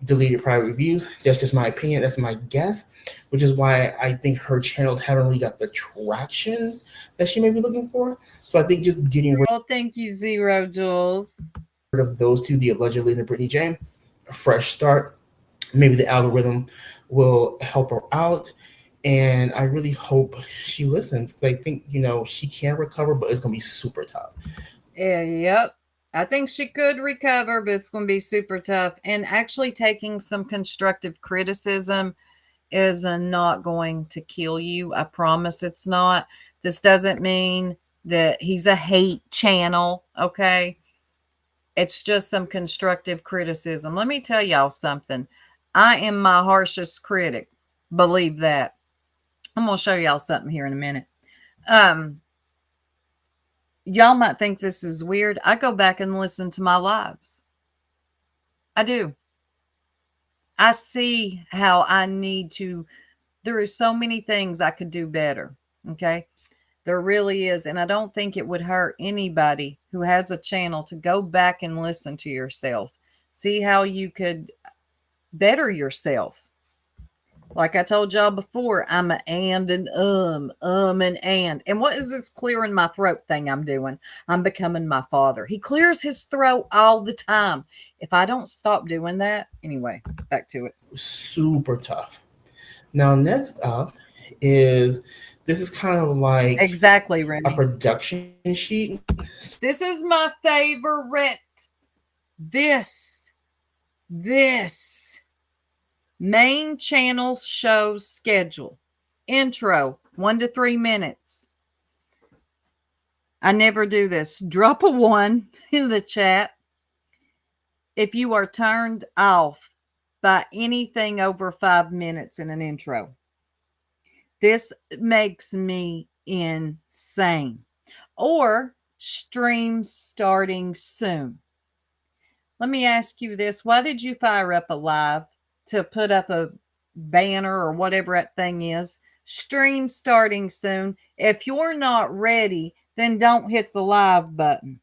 deleted private reviews. That's just my opinion. That's my guess, which is why I think her channels haven't really got the traction that she may be looking for. So I think just getting rid. Well, thank you, Zero Jules. Of those two, the allegedly and the Brittany J, a fresh start. Maybe the algorithm will help her out. And I really hope she listens, because I think, she can recover, but it's going to be super tough. Yeah, yep. I think she could recover, but it's going to be super tough. And actually taking some constructive criticism is not going to kill you. I promise it's not. This doesn't mean that he's a hate channel, okay? It's just some constructive criticism. Let me tell y'all something. I am my harshest critic. Believe that. I'm going to show y'all something here in a minute. Y'all might think this is weird. I go back and listen to my lives. I do. I see how I need to. There are so many things I could do better. Okay. There really is. And I don't think it would hurt anybody who has a channel to go back and listen to yourself. See how you could better yourself. Like I told y'all before, I'm a and. And what is this clearing my throat thing I'm doing? I'm becoming my father. He clears his throat all the time. If I don't stop doing that, anyway, back to it. Super tough. Now, next up is this is kind of like Exactly, a Remy. production sheet. This is my favorite. This main channel show schedule. Intro, 1 to 3 minutes. I never do this. Drop a 1 in the chat if you are turned off by anything over 5 minutes in an intro. This makes me insane. Or stream starting soon. Let me ask you this. Why did you fire up a live to put up a banner or whatever that thing is? Stream starting soon. If you're not ready, then don't hit the live button.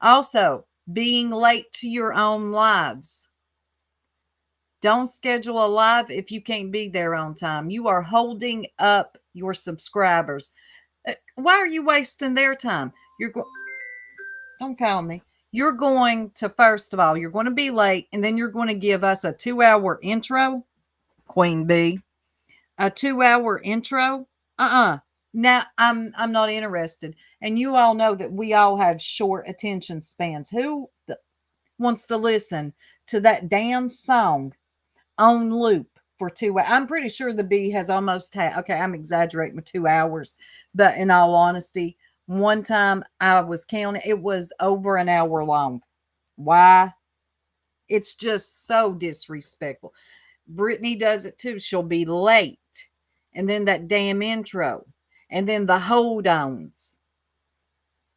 Also, being late to your own lives. Don't schedule a live if you can't be there on time. You are holding up your subscribers. Why are you wasting their time? Don't call me. You're going to, first of all, you're going to be late, and then you're going to give us a 2-hour intro, Queen Bee. A 2-hour intro? Now I'm not interested. And you all know that we all have short attention spans. Who wants to listen to that damn song on loop for 2 hours? I'm pretty sure the bee has almost had, okay, I'm exaggerating with 2 hours, but in all honesty, one time I was counting, it was over an hour long. Why? It's just so disrespectful. Brittany does it too. She'll be late. And then that damn intro. And then the hold-ons.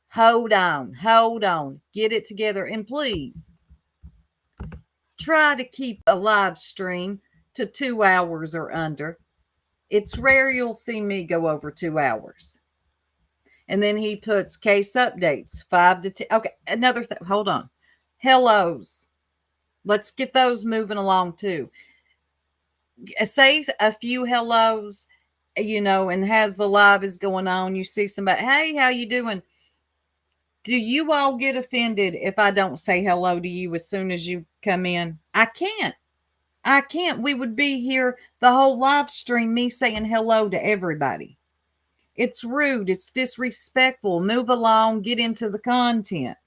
Hold on. Get it together. And please, try to keep a live stream to 2 hours or under. It's rare you'll see me go over 2 hours. And then he puts case updates, 5 to 10. Okay, another thing. Hold on. Hellos. Let's get those moving along too. Say a few hellos, and as the live is going on, you see somebody, hey, how you doing? Do you all get offended if I don't say hello to you as soon as you come in? I can't. We would be here the whole live stream, me saying hello to everybody. It's rude. It's disrespectful. Move along. Get into the content.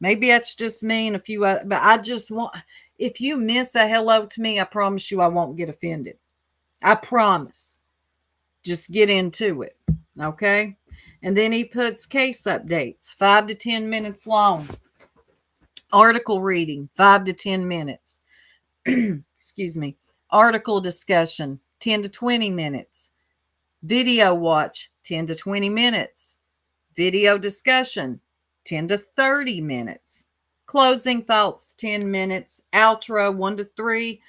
Maybe that's just me and a few other, but I just want, if you miss a hello to me, I promise you I won't get offended. I promise. Just get into it. Okay? And then he puts case updates, 5 to 10 minutes long. Article reading, 5 to 10 minutes. Excuse me. Article discussion, 10 to 20 minutes. Video watch, 10 to 20 minutes. Video discussion, 10 to 30 minutes. Closing thoughts, 10 minutes. Outro, 1 to 3.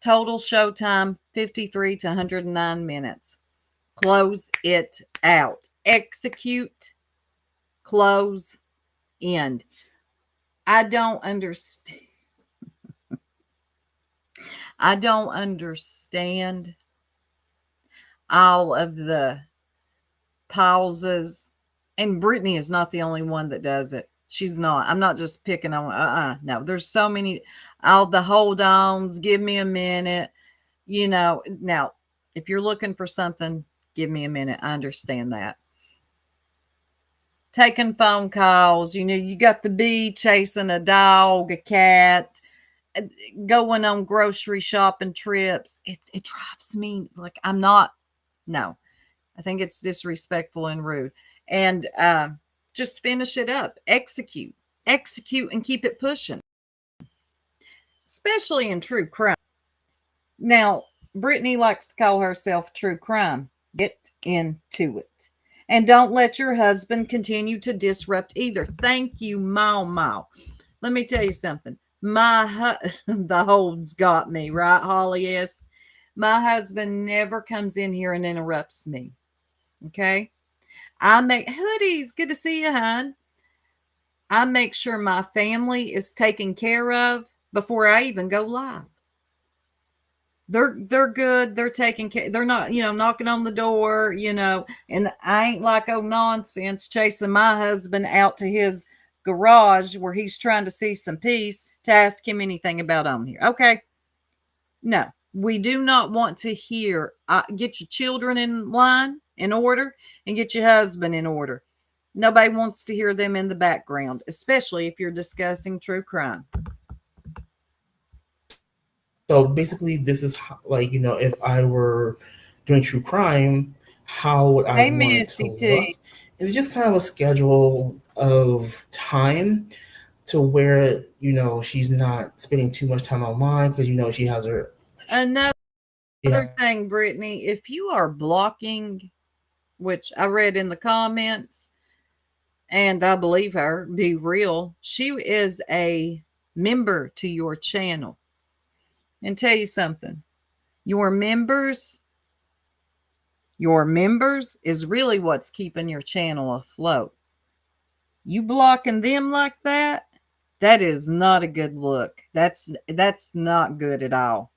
Total show time, 53 to 109 minutes. Close it out. Execute, close, end. I don't understand. I don't understand all of the pauses. And Brittany is not the only one that does it. She's not. I'm not just picking on. No, there's so many. All the hold-ons. Give me a minute. Now, if you're looking for something, give me a minute. I understand that. Taking phone calls. You got the bee chasing a dog, a cat, going on grocery shopping trips. It drives me like I'm not. No, I think it's disrespectful and rude. And just finish it up. Execute, and keep it pushing, especially in true crime. Now, Brittany likes to call herself true crime. Get into it. And don't let your husband continue to disrupt either. Thank you, Mau. Let me tell you something. The hold's got me, right, Holly? Yes. My husband never comes in here and interrupts me. Okay? I make hoodies. Good to see you, hon. I make sure my family is taken care of before I even go live. They're good. They're taking care. They're not, knocking on the door, and I ain't like, oh, nonsense, chasing my husband out to his garage where he's trying to see some peace to ask him anything about on here. Okay. No, we do not want to hear. Get your children in line, in order, and get your husband in order. Nobody wants to hear them in the background, especially if you're discussing true crime. So basically, this is like, if I were doing true crime, how would I want it to look? And it's just kind of a schedule of time to where, she's not spending too much time online because, she has her. Another thing, Brittany, if you are blocking, which I read in the comments, and I believe her, be real, she is a member to your channel. And tell you something, your members is really what's keeping your channel afloat. You blocking them like that is not a good look. That's not good at all.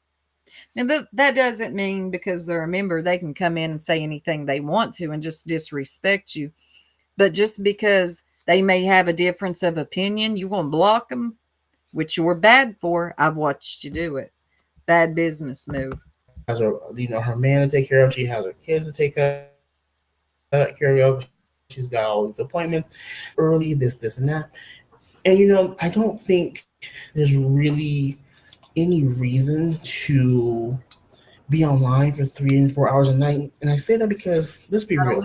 And that doesn't mean because they're a member, they can come in and say anything they want to and just disrespect you. But just because they may have a difference of opinion, you want to block them, which you're bad for. I've watched you do it. Bad business move. Has her, her man to take care of. She has her kids to take care of. She's got all these appointments early, this and that. And I don't think there's really any reason to be online for 3 and 4 hours a night. And I say that because, let's be real,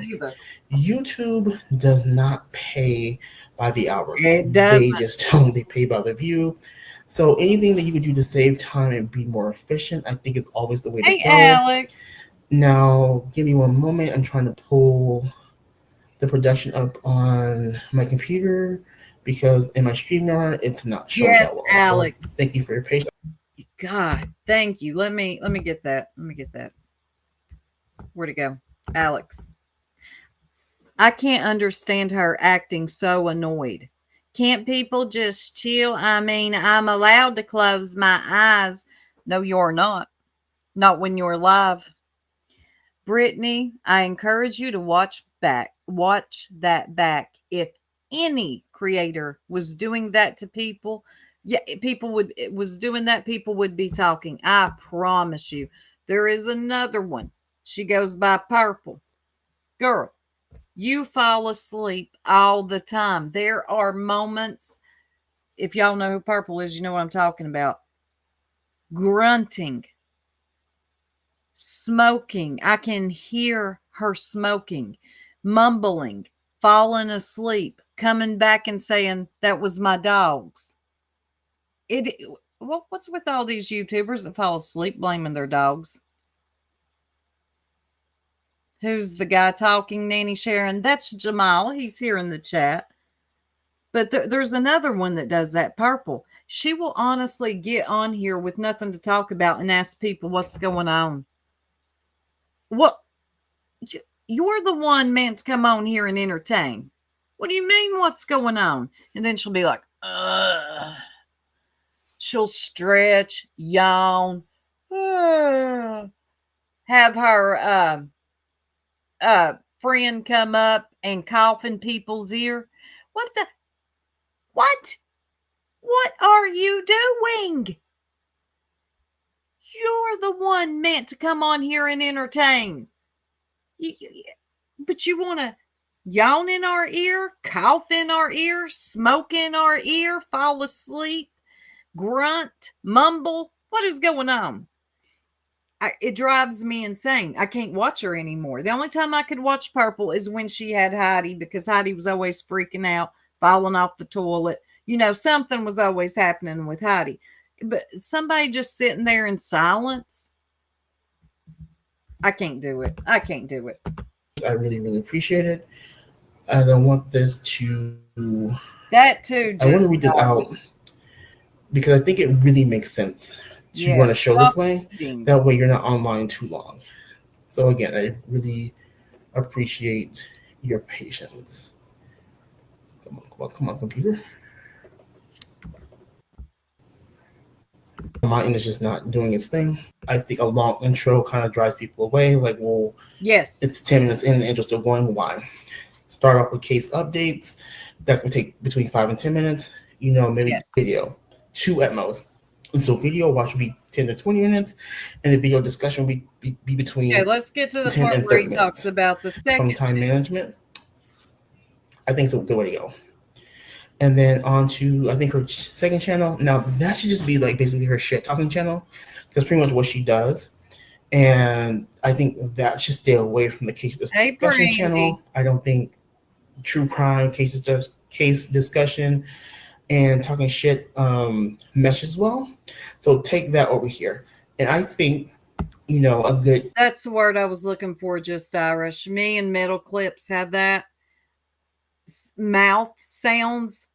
YouTube does not pay by the hour. It doesn't. They just don't. They pay by the view. So anything that you could do to save time and be more efficient, I think is always the way to go. Hey, Alex. Now, give me one moment. I'm trying to pull the production up on my computer because in my StreamYard, it's not showing that well. Alex. So thank you for your patience. God, thank you. Let me get that. Where'd it go? Alex. I can't understand her acting so annoyed. Can't people just chill? I mean, I'm allowed to close my eyes. No, you're not. Not when you're live. Brittany, I encourage you to watch that back. If any creator was doing that to people, people would be talking. I promise you. There is another one. She goes by Purple. Girl, you fall asleep all the time. There are moments, if y'all know who Purple is, you know what I'm talking about. Grunting, smoking. I can hear her smoking, mumbling, falling asleep, coming back and saying, that was my dogs. What's with all these YouTubers that fall asleep blaming their dogs? Who's the guy talking, Nanny Sharon? That's Jamal. He's here in the chat. But there's another one that does that, Purple. She will honestly get on here with nothing to talk about and ask people what's going on. What? You're the one meant to come on here and entertain. What do you mean what's going on? And then she'll be like, ugh. She'll stretch, yawn, have her friend come up and cough in people's ear. What are you doing? You're the one meant to come on here and entertain. But you want to yawn in our ear, cough in our ear, smoke in our ear, fall asleep, grunt, mumble. What is going on? It drives me insane. I can't watch her anymore. The only time I could watch Purple is when she had Heidi, because Heidi was always freaking out, falling off the toilet. Something was always happening with Heidi. But somebody just sitting there in silence, I can't do it. I really, really appreciate it. And I want this to... That too. I want to read it out because I think it really makes sense to run a show this way. That way you're not online too long. So again, I really appreciate your patience. Come on, computer. Mine is just not doing its thing. I think a long intro kind of drives people away. Like, well, Yes. it's 10 minutes in, and the intro still going. Why? Start off with case updates. That can take between 5 and 10 minutes. You know, maybe Yes. video, 2 at most. And so video watch would be 10 to 20 minutes, and the video discussion would be between Okay, let's get to the 10 part and where he 30 talks minutes. about the From second. time management, I think it's a good way to go. And then on to, I think, her second channel. Now, that should just be like basically her shit talking channel. That's pretty much what she does. And I think that should stay away from the case discussion Brandy. channel. I don't think true crime case discussion and talking shit meshes well. So take that over here. And I think, you know, a good. That's the word I was looking for, just Irish. Me and Middle Clips have that. Mouth sounds.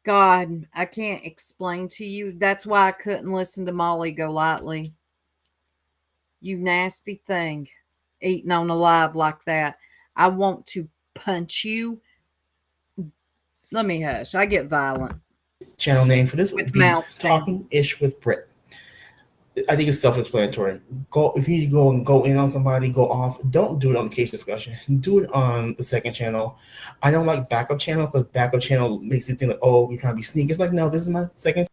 God, I can't explain to you. That's why I couldn't listen to Molly Golightly. You nasty thing, eating on a live like that. I want to punch you. Let me hush. I get violent. Channel name for this would With be mouth Talking sounds. Ish with Brit. I think it's self-explanatory. If you need to go in on somebody, go off. Don't do it on the case discussion. Do it on the second channel. I don't like backup channel because backup channel makes you think like, oh, you're trying to be sneaky. It's like, no, this is my second.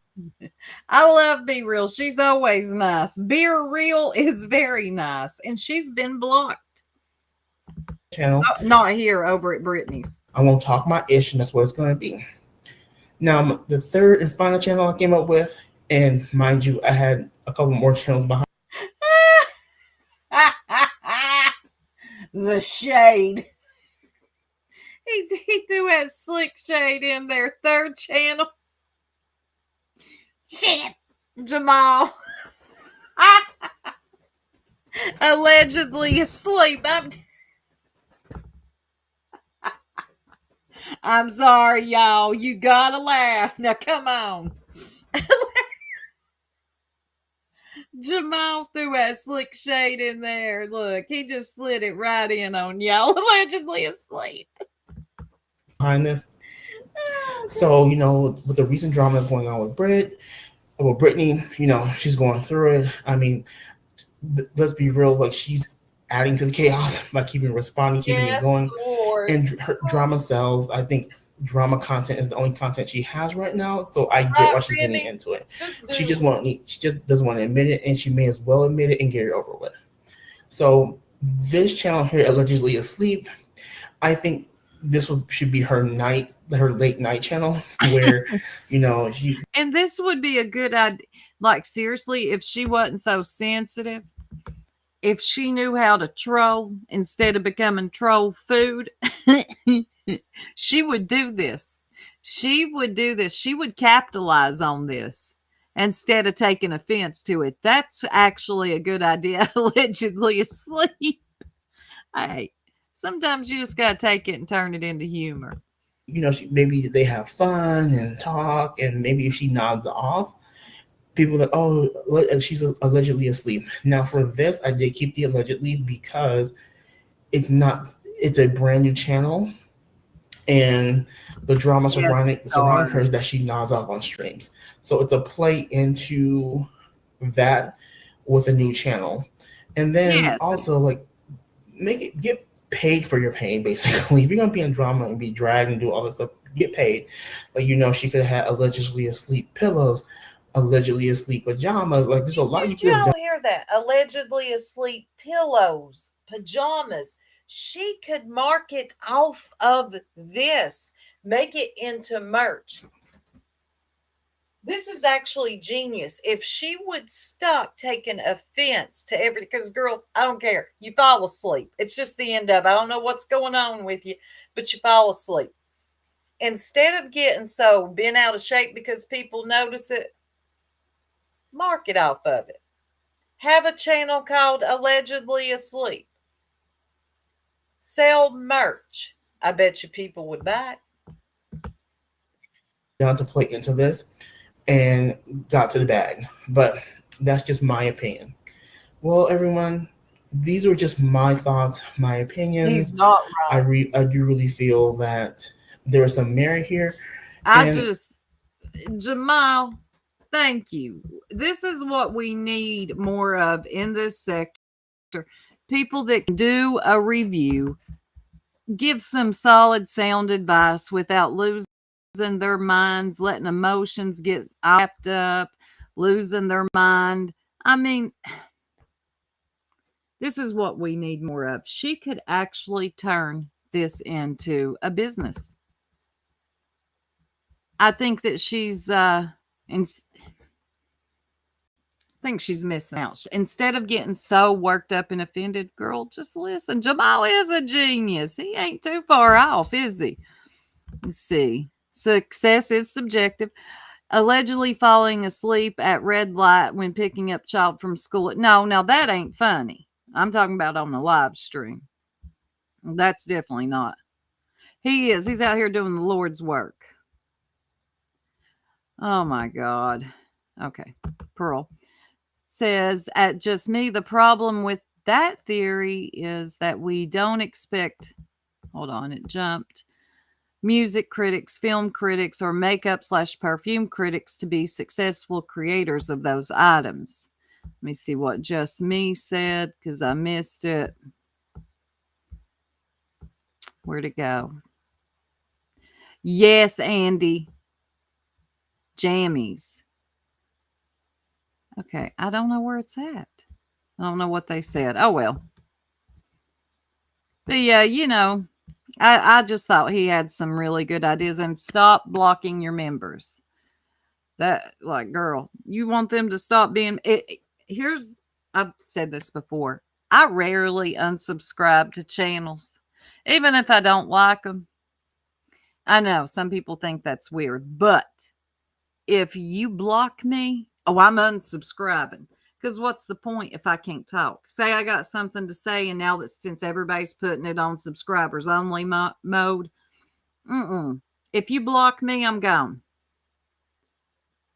I love Be Real. She's always nice. Be Real is very nice, and she's been blocked. Channel. Oh, not here, over at Brittany's. I won't talk my ish, and that's what it's going to be. Now, the third and final channel I came up with, and mind you, I had a couple more channels behind. The shade. He threw that slick shade in there. Third channel. Shit. Jamal. Allegedly asleep. I'm sorry, y'all. You gotta laugh. Now, come on. Jamal threw that slick shade in there. Look, he just slid it right in on y'all. Allegedly asleep. Behind this. So, you know, with the recent drama that's going on with Brittany, you know, she's going through it. I mean, let's be real, like she's adding to the chaos by keeping it going. Lord. And her drama sells. I think drama content is the only content she has right now. So I get why she's getting into it. She just doesn't want to admit it, and she may as well admit it and get it over with. So this channel here, Allegedly Asleep, I think this should be her late night channel where, you know, and this would be a good idea. Like, seriously, if she wasn't so sensitive, if she knew how to troll instead of becoming troll food, she would do this. She would capitalize on this instead of taking offense to it. That's actually a good idea. Allegedly asleep. Hey, sometimes you just got to take it and turn it into humor. You know, maybe they have fun and talk, and maybe if she nods off, people are like, oh, she's allegedly asleep. Now for this, I did keep the allegedly because it's a brand new channel, and the drama surrounding her is that she nods off on streams. So it's a play into that with a new channel. And then also like get paid for your pain, basically. If you're gonna be in drama and be dragged and do all this stuff, get paid. Like, you know, she could have had allegedly asleep pillows, allegedly asleep pajamas. Like, there's a lot you could have. Hear that? Allegedly asleep pillows, pajamas. She could market off of this, make it into merch. This is actually genius. If she would stop taking offense to everything, because girl, I don't care. You fall asleep. It's just the end of it. I don't know what's going on with you, but you fall asleep. Instead of getting so bent out of shape because people notice it, market off of it. Have a channel called Allegedly Asleep. Sell merch. I bet you people would buy it. Down to play into this and got to the bag. But that's just my opinion. Well, everyone, these were just my thoughts, my opinions. He's not right. I do really feel that there is some merit here. Jamal, Thank you. This is what we need more of in this sector. People that can do a review, give some solid sound advice without losing their minds, letting emotions get wrapped up, losing their mind. I mean, this is what we need more of. She could actually turn this into a business. I think that she's I think she's missing out. Instead of getting so worked up and offended, girl, just listen. Jamal is a genius. He ain't too far off, is he? Let's see. Success is subjective. Allegedly falling asleep at red light when picking up child from school. No, now that ain't funny. I'm talking about on the live stream. That's definitely not. He is. He's out here doing the Lord's work. Oh my God. Okay. Pearl says, at just me, the problem with that theory is that we don't expect, hold on, it jumped, music critics, film critics, or makeup/perfume critics to be successful creators of those items. Let me see what just me said because I missed it. Where'd it go? Yes, Andy. Jammies. Okay, I don't know where it's at. I don't know what they said. Oh, well. But yeah, you know, I just thought he had some really good ideas. And stop blocking your members. That, like, girl, you want them to stop being... I've said this before. I rarely unsubscribe to channels, even if I don't like them. I know some people think that's weird, but if you block me, I'm unsubscribing. Because what's the point if I can't talk? Say I got something to say, and now that since everybody's putting it on subscribers only mode, if you block me, I'm gone.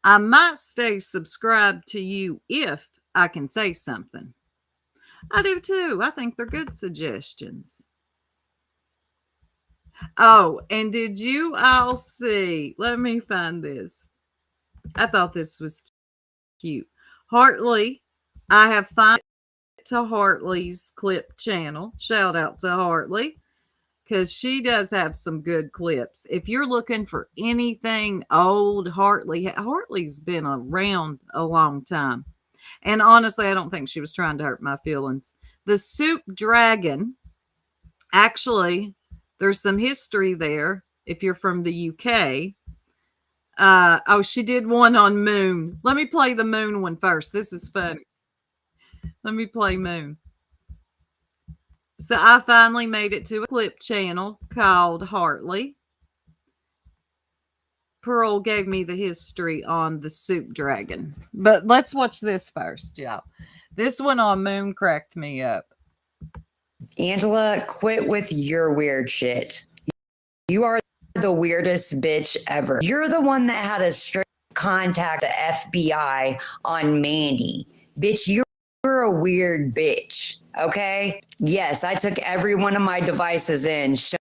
I might stay subscribed to you if I can say something. I do too. I think they're good suggestions. Oh, and did you all see? Let me find this. I thought this was cute. Hartley, I have found it to Hartley's clip channel. Shout out to Hartley because she does have some good clips. If you're looking for anything old, Hartley's been around a long time. And honestly, I don't think she was trying to hurt my feelings. The Soup Dragon, actually, there's some history there if you're from the UK. She did one on Moon. Let me play the Moon one first. This is funny. Let me play Moon. So I finally made it to a clip channel called Hartley. Pearl gave me the history on the Soup Dragon. But let's watch this first, y'all. This one on Moon cracked me up. Angela, quit with your weird shit. You are the weirdest bitch ever. You're the one that had a strict contact the FBI on Mandy. Bitch, you're a weird bitch, okay? Yes, I took every one of my devices in. Show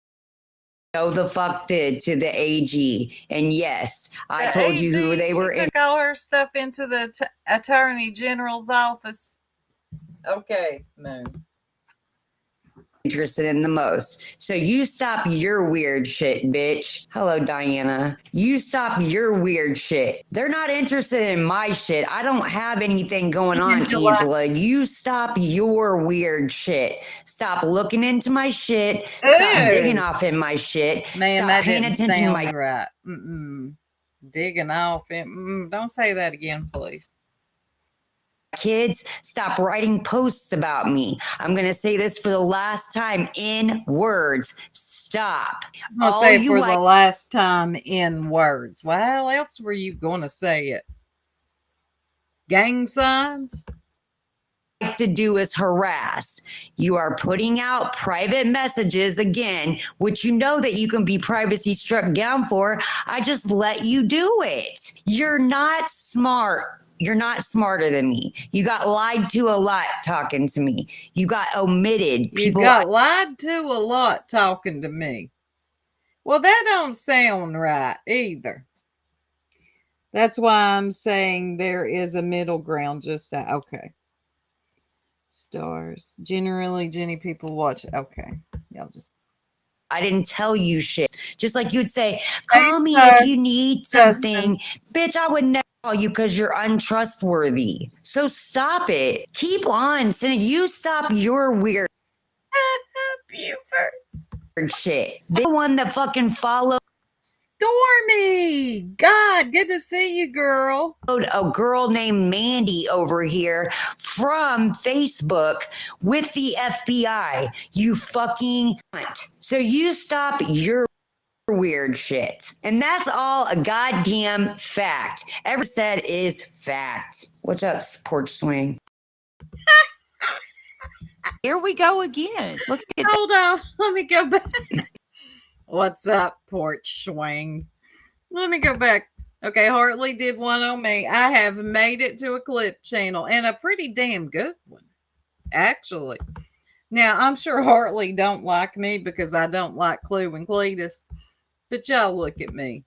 the fuck did to the AG. And yes, I told you who they were. She took all her stuff into the Attorney General's office. Okay, Moon. Interested in the most. So you stop your weird shit, bitch. Hello, Diana. You stop your weird shit. They're not interested in my shit. I don't have anything going on, Angela. You stop your weird shit. Stop looking into my shit. Stop digging off in my shit. Man, stop that paying didn't attention to sound my right. Digging off in. Don't say that again, please. kids. Stop writing posts about me. I'm going to say this for the last time in words. Stop. I'm going to say it for the last time in words. Well, how else were you going to say it? Gang signs? To do is harass. You are putting out private messages again, which you know that you can be privacy struck down for. I just let you do it. You're not smart. You're not smarter than me. You got lied to a lot talking to me. You got omitted. You got lied to a lot talking to me. Well, that don't sound right either. That's why I'm saying there is a middle ground. Just okay. Stars. Generally, Jenny people watch. Okay. Y'all just. I didn't tell you shit. Just like you'd say, Hey, call me sir. if you need something. Justin. Bitch, I would never call you because you're untrustworthy. So stop it. Keep on sending. You stop your weird Buford. shit. The one that fucking followed Stormy. God, good to see you, girl. a girl named Mandy over here from Facebook with the FBI. You fucking cunt. So you stop your weird shit. And that's all a goddamn fact. Every said is fact. What's up, Porch Swing? Here we go again. Look at that. Hold on. Let me go back. What's up, Porch Swing? Let me go back. Okay, Hartley did one on me. I have made it to a clip channel, and a pretty damn good one, actually. Now, I'm sure Hartley don't like me because I don't like Clue and Cletus, but y'all look at me.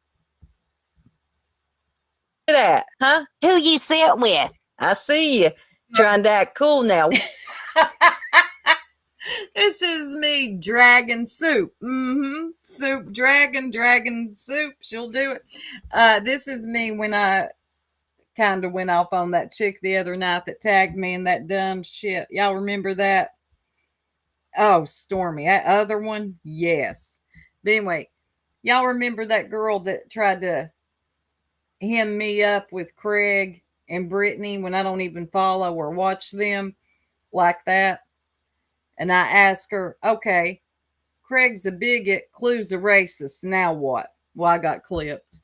Look at that, huh? Who you sit with? I see you trying to act cool now. This is me, Dragon Soup. Soup, Dragon Soup. She'll do it. This is me when I kind of went off on that chick the other night that tagged me in that dumb shit. Y'all remember that? Oh, Stormy. That other one? Yes. But anyway, y'all remember that girl that tried to hem me up with Craig and Brittany when I don't even follow or watch them like that? And I asked her, okay, Craig's a bigot, Clue's a racist. Now what? Well, I got clipped.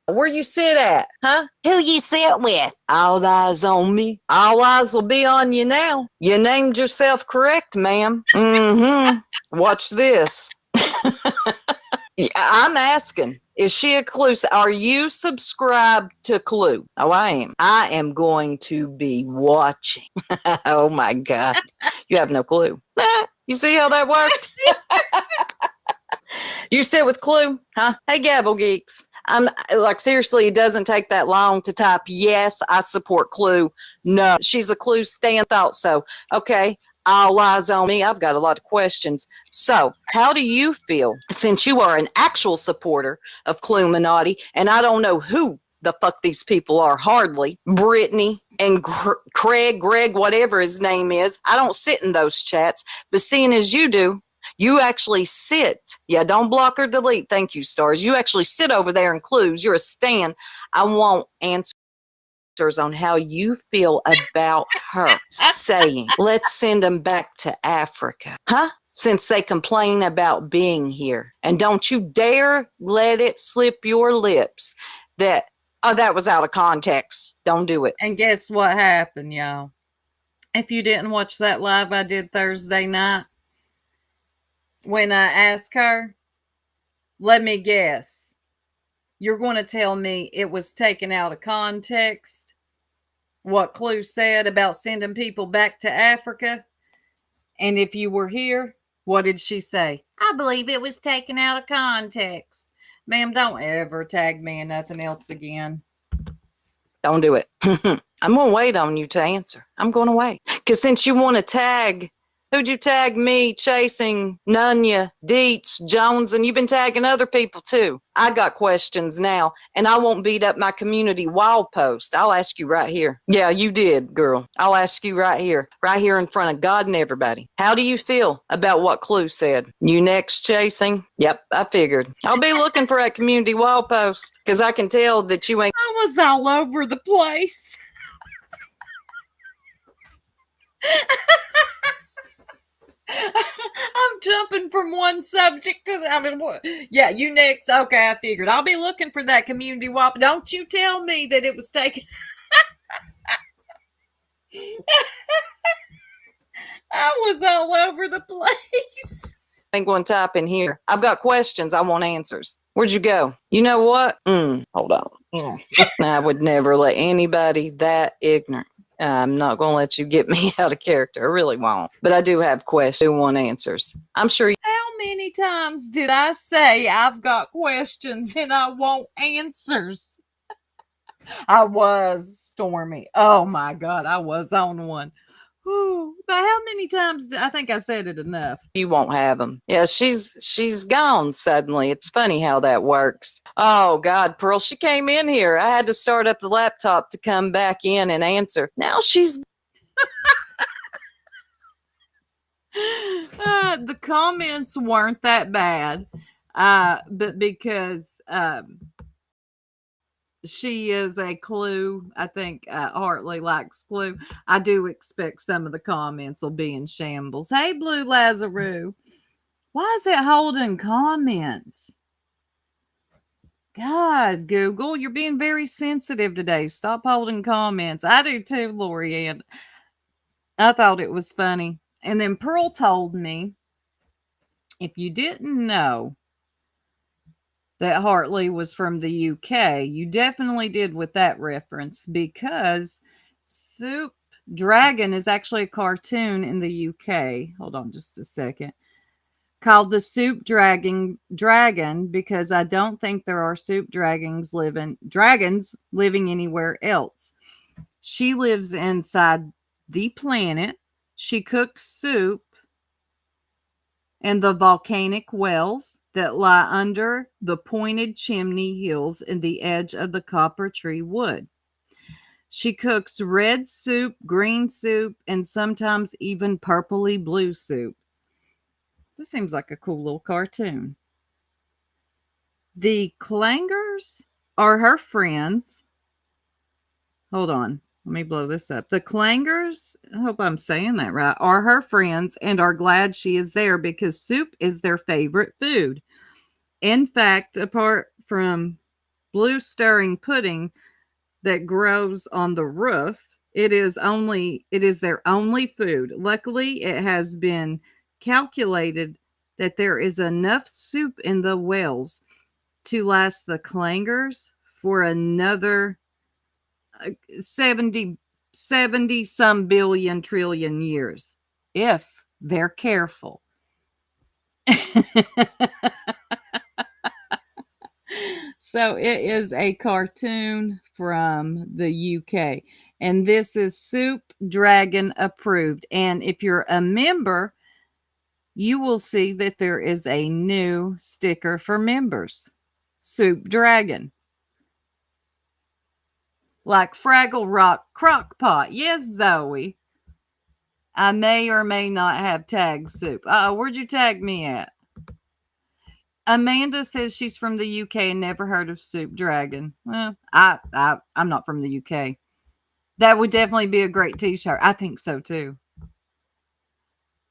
Where you sit at, huh? Who you sit with? All eyes on me. All eyes will be on you now. You named yourself correct, ma'am. Watch this. I'm asking, is she a Clue? Are you subscribed to Clue? Oh, I am. I am going to be watching. Oh my God. You have no clue. You see how that worked? You sit with Clue, huh? Hey, Gavel Geeks. I'm like, seriously, it doesn't take that long to type, yes, I support Clue. No, she's a Clue stan. Thought so. Okay. All eyes on me. I've got a lot of questions. So, how do you feel since you are an actual supporter of Clueminati, and I don't know who the fuck these people are, hardly, Brittany and Craig, Greg, whatever his name is. I don't sit in those chats, but seeing as you do, you actually sit. Yeah, don't block or delete. Thank you, stars. You actually sit over there in Clues. You're a stan. I want answers on how you feel about her saying, let's send them back to Africa. Huh? Since they complain about being here. And don't you dare let it slip your lips that, oh, that was out of context. Don't do it. And guess what happened, y'all? If you didn't watch that live I did Thursday night, when I asked her, let me guess. You're going to tell me it was taken out of context, what Clue said about sending people back to Africa? And if you were here, what did she say? I believe it was taken out of context. Ma'am, don't ever tag me in nothing else again. Don't do it. I'm going to wait on you to answer. I'm going to wait. Because since you want to tag, who'd you tag me chasing Nunya, Deets, Jones, and you've been tagging other people too. I got questions now, and I won't beat up my community wall post. I'll ask you right here. Yeah, you did, girl. I'll ask you right here in front of God and everybody. How do you feel about what Clue said? You next, chasing? Yep, I figured. I'll be looking for that community wall post, because I can tell that you ain't. I was all over the place. I'm jumping from one subject to the. I mean, what? Yeah, you next. Okay, I figured. I'll be looking for that community WAP. Don't you tell me that it was taken. I was all over the place. I ain't going to type in here. I've got questions. I want answers. Where'd you go? You know what? Hold on. I would never let anybody that ignorant. I'm not going to let you get me out of character. I really won't. But I do have questions. I want answers. I'm sure you. How many times did I say I've got questions and I want answers? I was Stormy. Oh my God, I was on one. Whew. But how many times I think I said it enough? You won't have them. Yeah, she's gone suddenly. It's funny how that works. Oh God, Pearl, she came in here. I had to start up the laptop to come back in and answer. Now she's the comments weren't that bad, but because she is a Clue, I think Hartley likes Clue. I do expect some of the comments will be in shambles. Hey, Blue Lazaroo, why is it holding comments? God, Google, you're being very sensitive today. Stop holding comments. I do too, Lori Ann. I thought it was funny. And then Pearl told me, if you didn't know that Hartley was from the UK, you definitely did with that reference, because Soup Dragon is actually a cartoon in the UK. Hold on just a second. Called the Soup Dragon, because I don't think there are soup dragons living anywhere else. She lives inside the planet. She cooks soup in the volcanic wells that lie under the pointed chimney hills in the edge of the copper tree wood. She cooks red soup, green soup, and sometimes even purpley blue soup. This seems like a cool little cartoon. The clangers are her friends. Hold on. Let me blow this up. The clangers, I hope I'm saying that right, are her friends and are glad she is there because soup is their favorite food. In fact, apart from blue stirring pudding that grows on the roof, it is their only food. Luckily, it has been calculated that there is enough soup in the wells to last the clangers for another 70 some billion trillion years, if they're careful. So it is a cartoon from the UK, and this is Soup Dragon approved. And if you're a member, you will see that there is a new sticker for members. Soup Dragon. Like Fraggle Rock Crockpot. Yes, Zoe. I may or may not have tagged Soup. Where'd you tag me at? Amanda says she's from the UK and never heard of Soup Dragon. Well, I'm not from the UK. That would definitely be a great t-shirt. I think so too.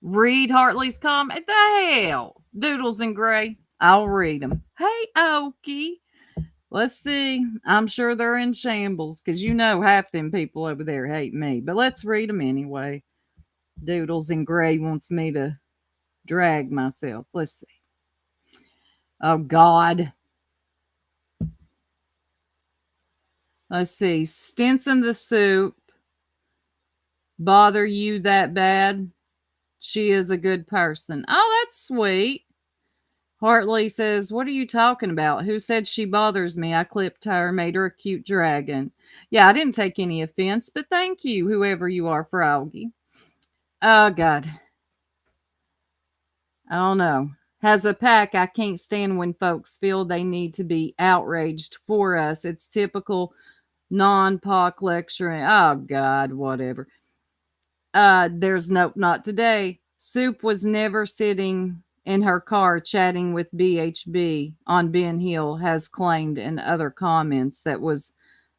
Read Hartley's comment. The hell? Doodles in Gray. I'll read them. Hey, Okie. Let's see. I'm sure they're in shambles because you know half them people over there hate me. But let's read them anyway. Doodles in Gray wants me to drag myself. Let's see. Oh, God. Let's see. Stinson the Soup. Bother you that bad? She is a good person. Oh, that's sweet. Hartley says, what are you talking about? Who said she bothers me? I clipped her, made her a cute dragon. Yeah, I didn't take any offense, but thank you, whoever you are, Froggy. Oh, God. I don't know. Has a pack, I can't stand when folks feel they need to be outraged for us. It's typical non-POC lecturing. Oh, God, whatever. There's nope, not today. Soup was never sitting in her car chatting with BHB on Ben Hill, has claimed in other comments that was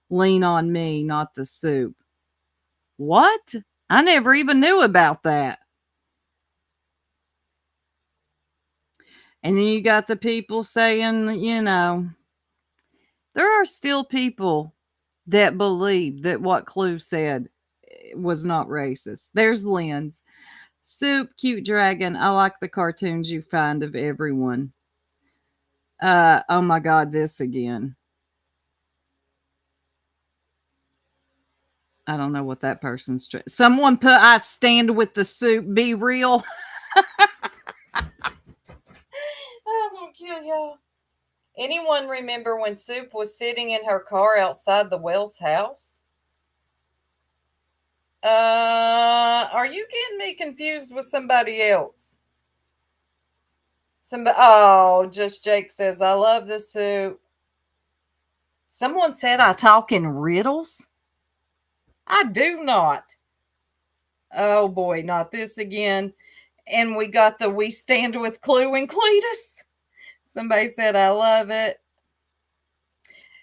lean on me, not the soup. What? I never even knew about that. And then you got the people saying, you know, there are still people that believe that what Clue said was not racist. There's Lynn's. Soup, cute dragon. I like the cartoons you find of everyone. Oh my God, this again. I don't know what that person's. Someone put, I stand with the soup. Be real. I'm gonna kill y'all. Anyone remember when Soup was sitting in her car outside the Wells house? Are you getting me confused with somebody else? Just Jake says, I love the Soup. Someone said I talk in riddles. I do not. Oh boy, not this again. And we got the We Stand with Clue and Cletus. Somebody said, I love it.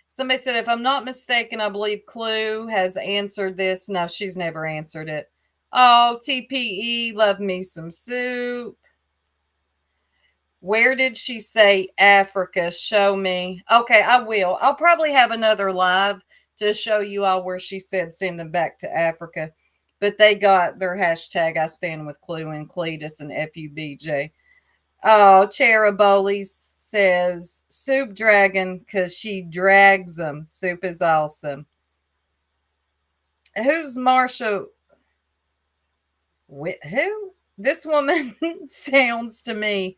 Somebody said, if I'm not mistaken, I believe Clue has answered this. No, she's never answered it. Oh, TPE, love me some Soup. Where did she say Africa? Show me. Okay, I will. I'll probably have another live to show you all where she said send them back to Africa. But they got their hashtag I stand with Clue and Cletus and FUBJ. Oh, Cheruboli says Soup Dragon because she drags them. Soup is awesome. Who's Marsha? Who? This woman sounds to me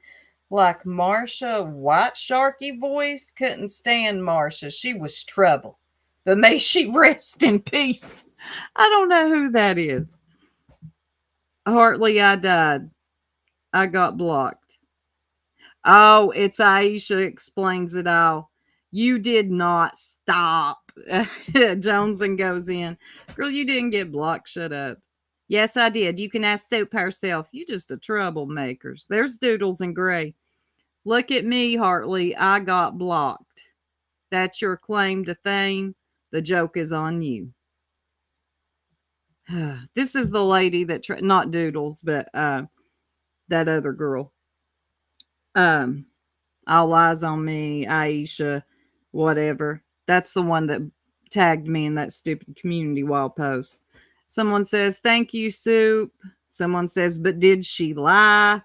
like Marsha White Sharky voice. Couldn't stand Marsha. She was trouble. But may she rest in peace. I don't know who that is. Hartley, I died. I got blocked. Oh, it's Aisha explains it all. You did not stop. Joneson goes in. Girl, you didn't get blocked. Shut up. Yes, I did. You can ask Soup herself. You just a troublemaker. There's Doodles in Gray. Look at me, Hartley. I got blocked. That's your claim to fame. The joke is on you. This is the lady that, not Doodles, but that other girl. All eyes on me, Aisha, whatever. That's the one that tagged me in that stupid community wall post. Someone says, thank you, Soup. Someone says, but did she lie?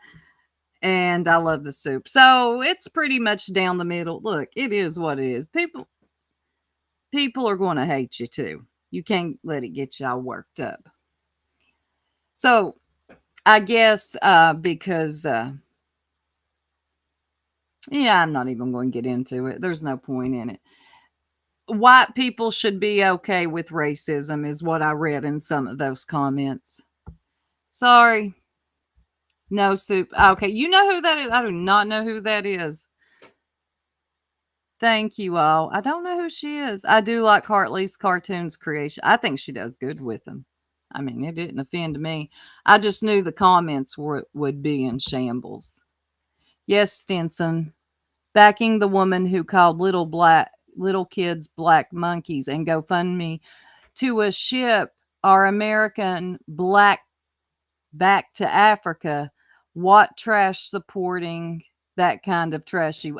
And I love the Soup. So it's pretty much down the middle. Look, it is what it is. People are going to hate you too. You can't let it get y'all worked up. So I guess because I'm not even going to get into it. There's no point in it. White people should be okay with racism is what I read in some of those comments. Sorry. No, Soup. Okay, you know who that is? I do not know who that is. Thank you all. I don't know who she is. I do like Hartley's cartoons creation. I think she does good with them. I mean, it didn't offend me. I just knew the comments would be in shambles. Yes, Stinson. Backing the woman who called little kids black monkeys and GoFundMe to a ship our American black back to Africa. What trash supporting that kind of trashy?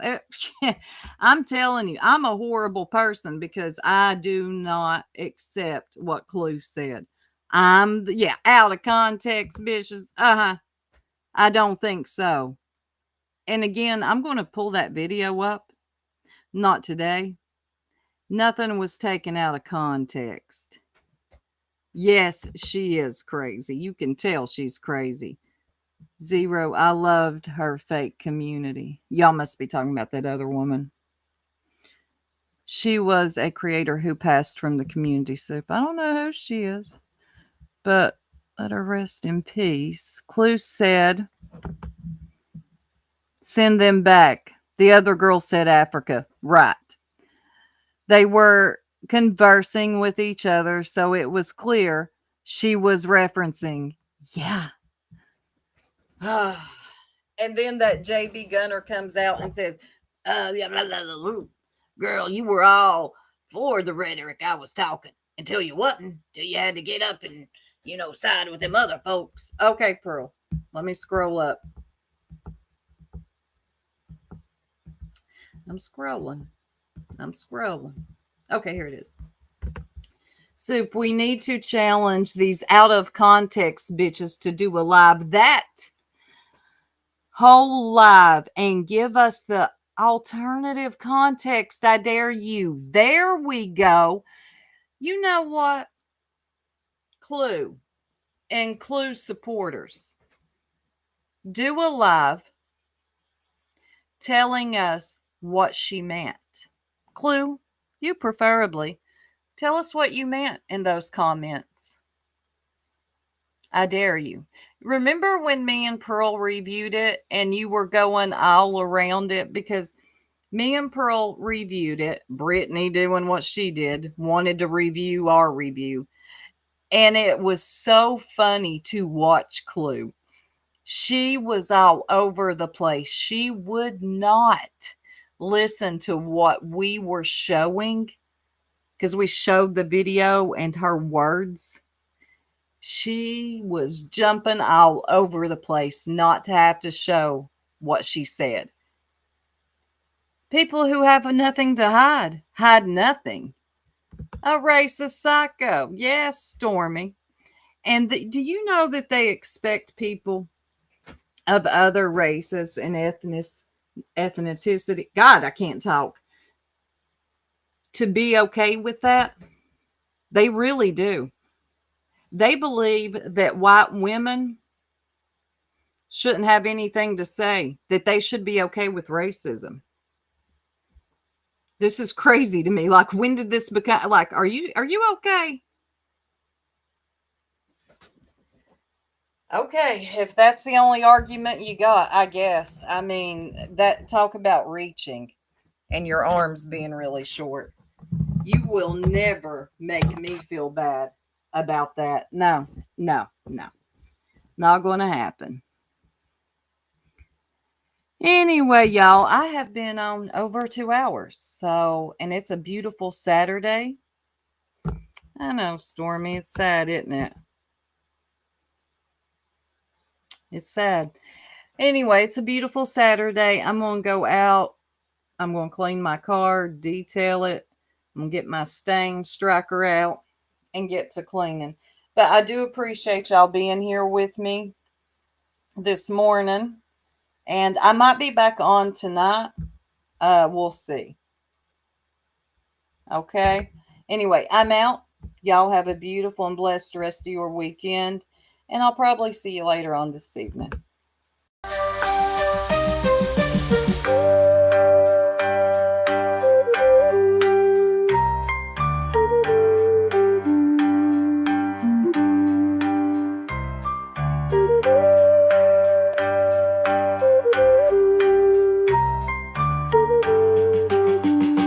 I'm telling you, I'm a horrible person because I do not accept what Clue said. I'm out of context, bitches. I don't think so. And again, I'm going to pull that video up. Not today. Nothing was taken out of context. Yes, she is crazy. You can tell she's crazy. Zero, I loved her fake community. Y'all must be talking about that other woman. She was a creator who passed from the community, Soup. I don't know who she is, but let her rest in peace. Clue said, send them back. The other girl said Africa. Right. They were conversing with each other, so it was clear she was referencing, yeah. And then that JB Gunner comes out and says, girl, you were all for the rhetoric I was talking until you wasn't, till you had to get up and, side with them other folks. Okay, Pearl, let me scroll up. I'm scrolling. Okay, here it is. Soup, we need to challenge these out of context bitches to do a live. That whole live and give us the alternative context. I dare you. There we go. You know what? Clue and Clue supporters, do a live telling us what she meant. Clue, you preferably. Tell us what you meant in those comments. I dare you. Remember when me and Pearl reviewed it and you were going all around it? Because me and Pearl reviewed it. Brittany, doing what she did, wanted to review our review. And it was so funny to watch Clue. She was all over the place. She would not listen to what we were showing because we showed the video and her words. She was jumping all over the place not to have to show what she said. People who have nothing to hide nothing. A racist psycho. Yes, Stormy. And do you know that they expect people of other races and ethnicity? God, I can't talk. To be okay with that? They really do. They believe that white women shouldn't have anything to say, that they should be okay with racism. This is crazy to me. Like, when did this become, like, are you okay? Okay, if that's the only argument you got, I guess. I mean, that talk about reaching and your arms being really short. You will never make me feel bad about that. No. Not going to happen. Anyway, y'all, I have been on over 2 hours. So, and it's a beautiful Saturday. I know, Stormy, it's sad, isn't it? It's sad. Anyway, it's a beautiful Saturday. I'm going to go out. I'm going to clean my car, detail it. I'm going to get my stain striker out and get to cleaning. But I do appreciate y'all being here with me this morning. And I might be back on tonight. We'll see. Okay. Anyway, I'm out. Y'all have a beautiful and blessed rest of your weekend. And I'll probably see you later on this evening.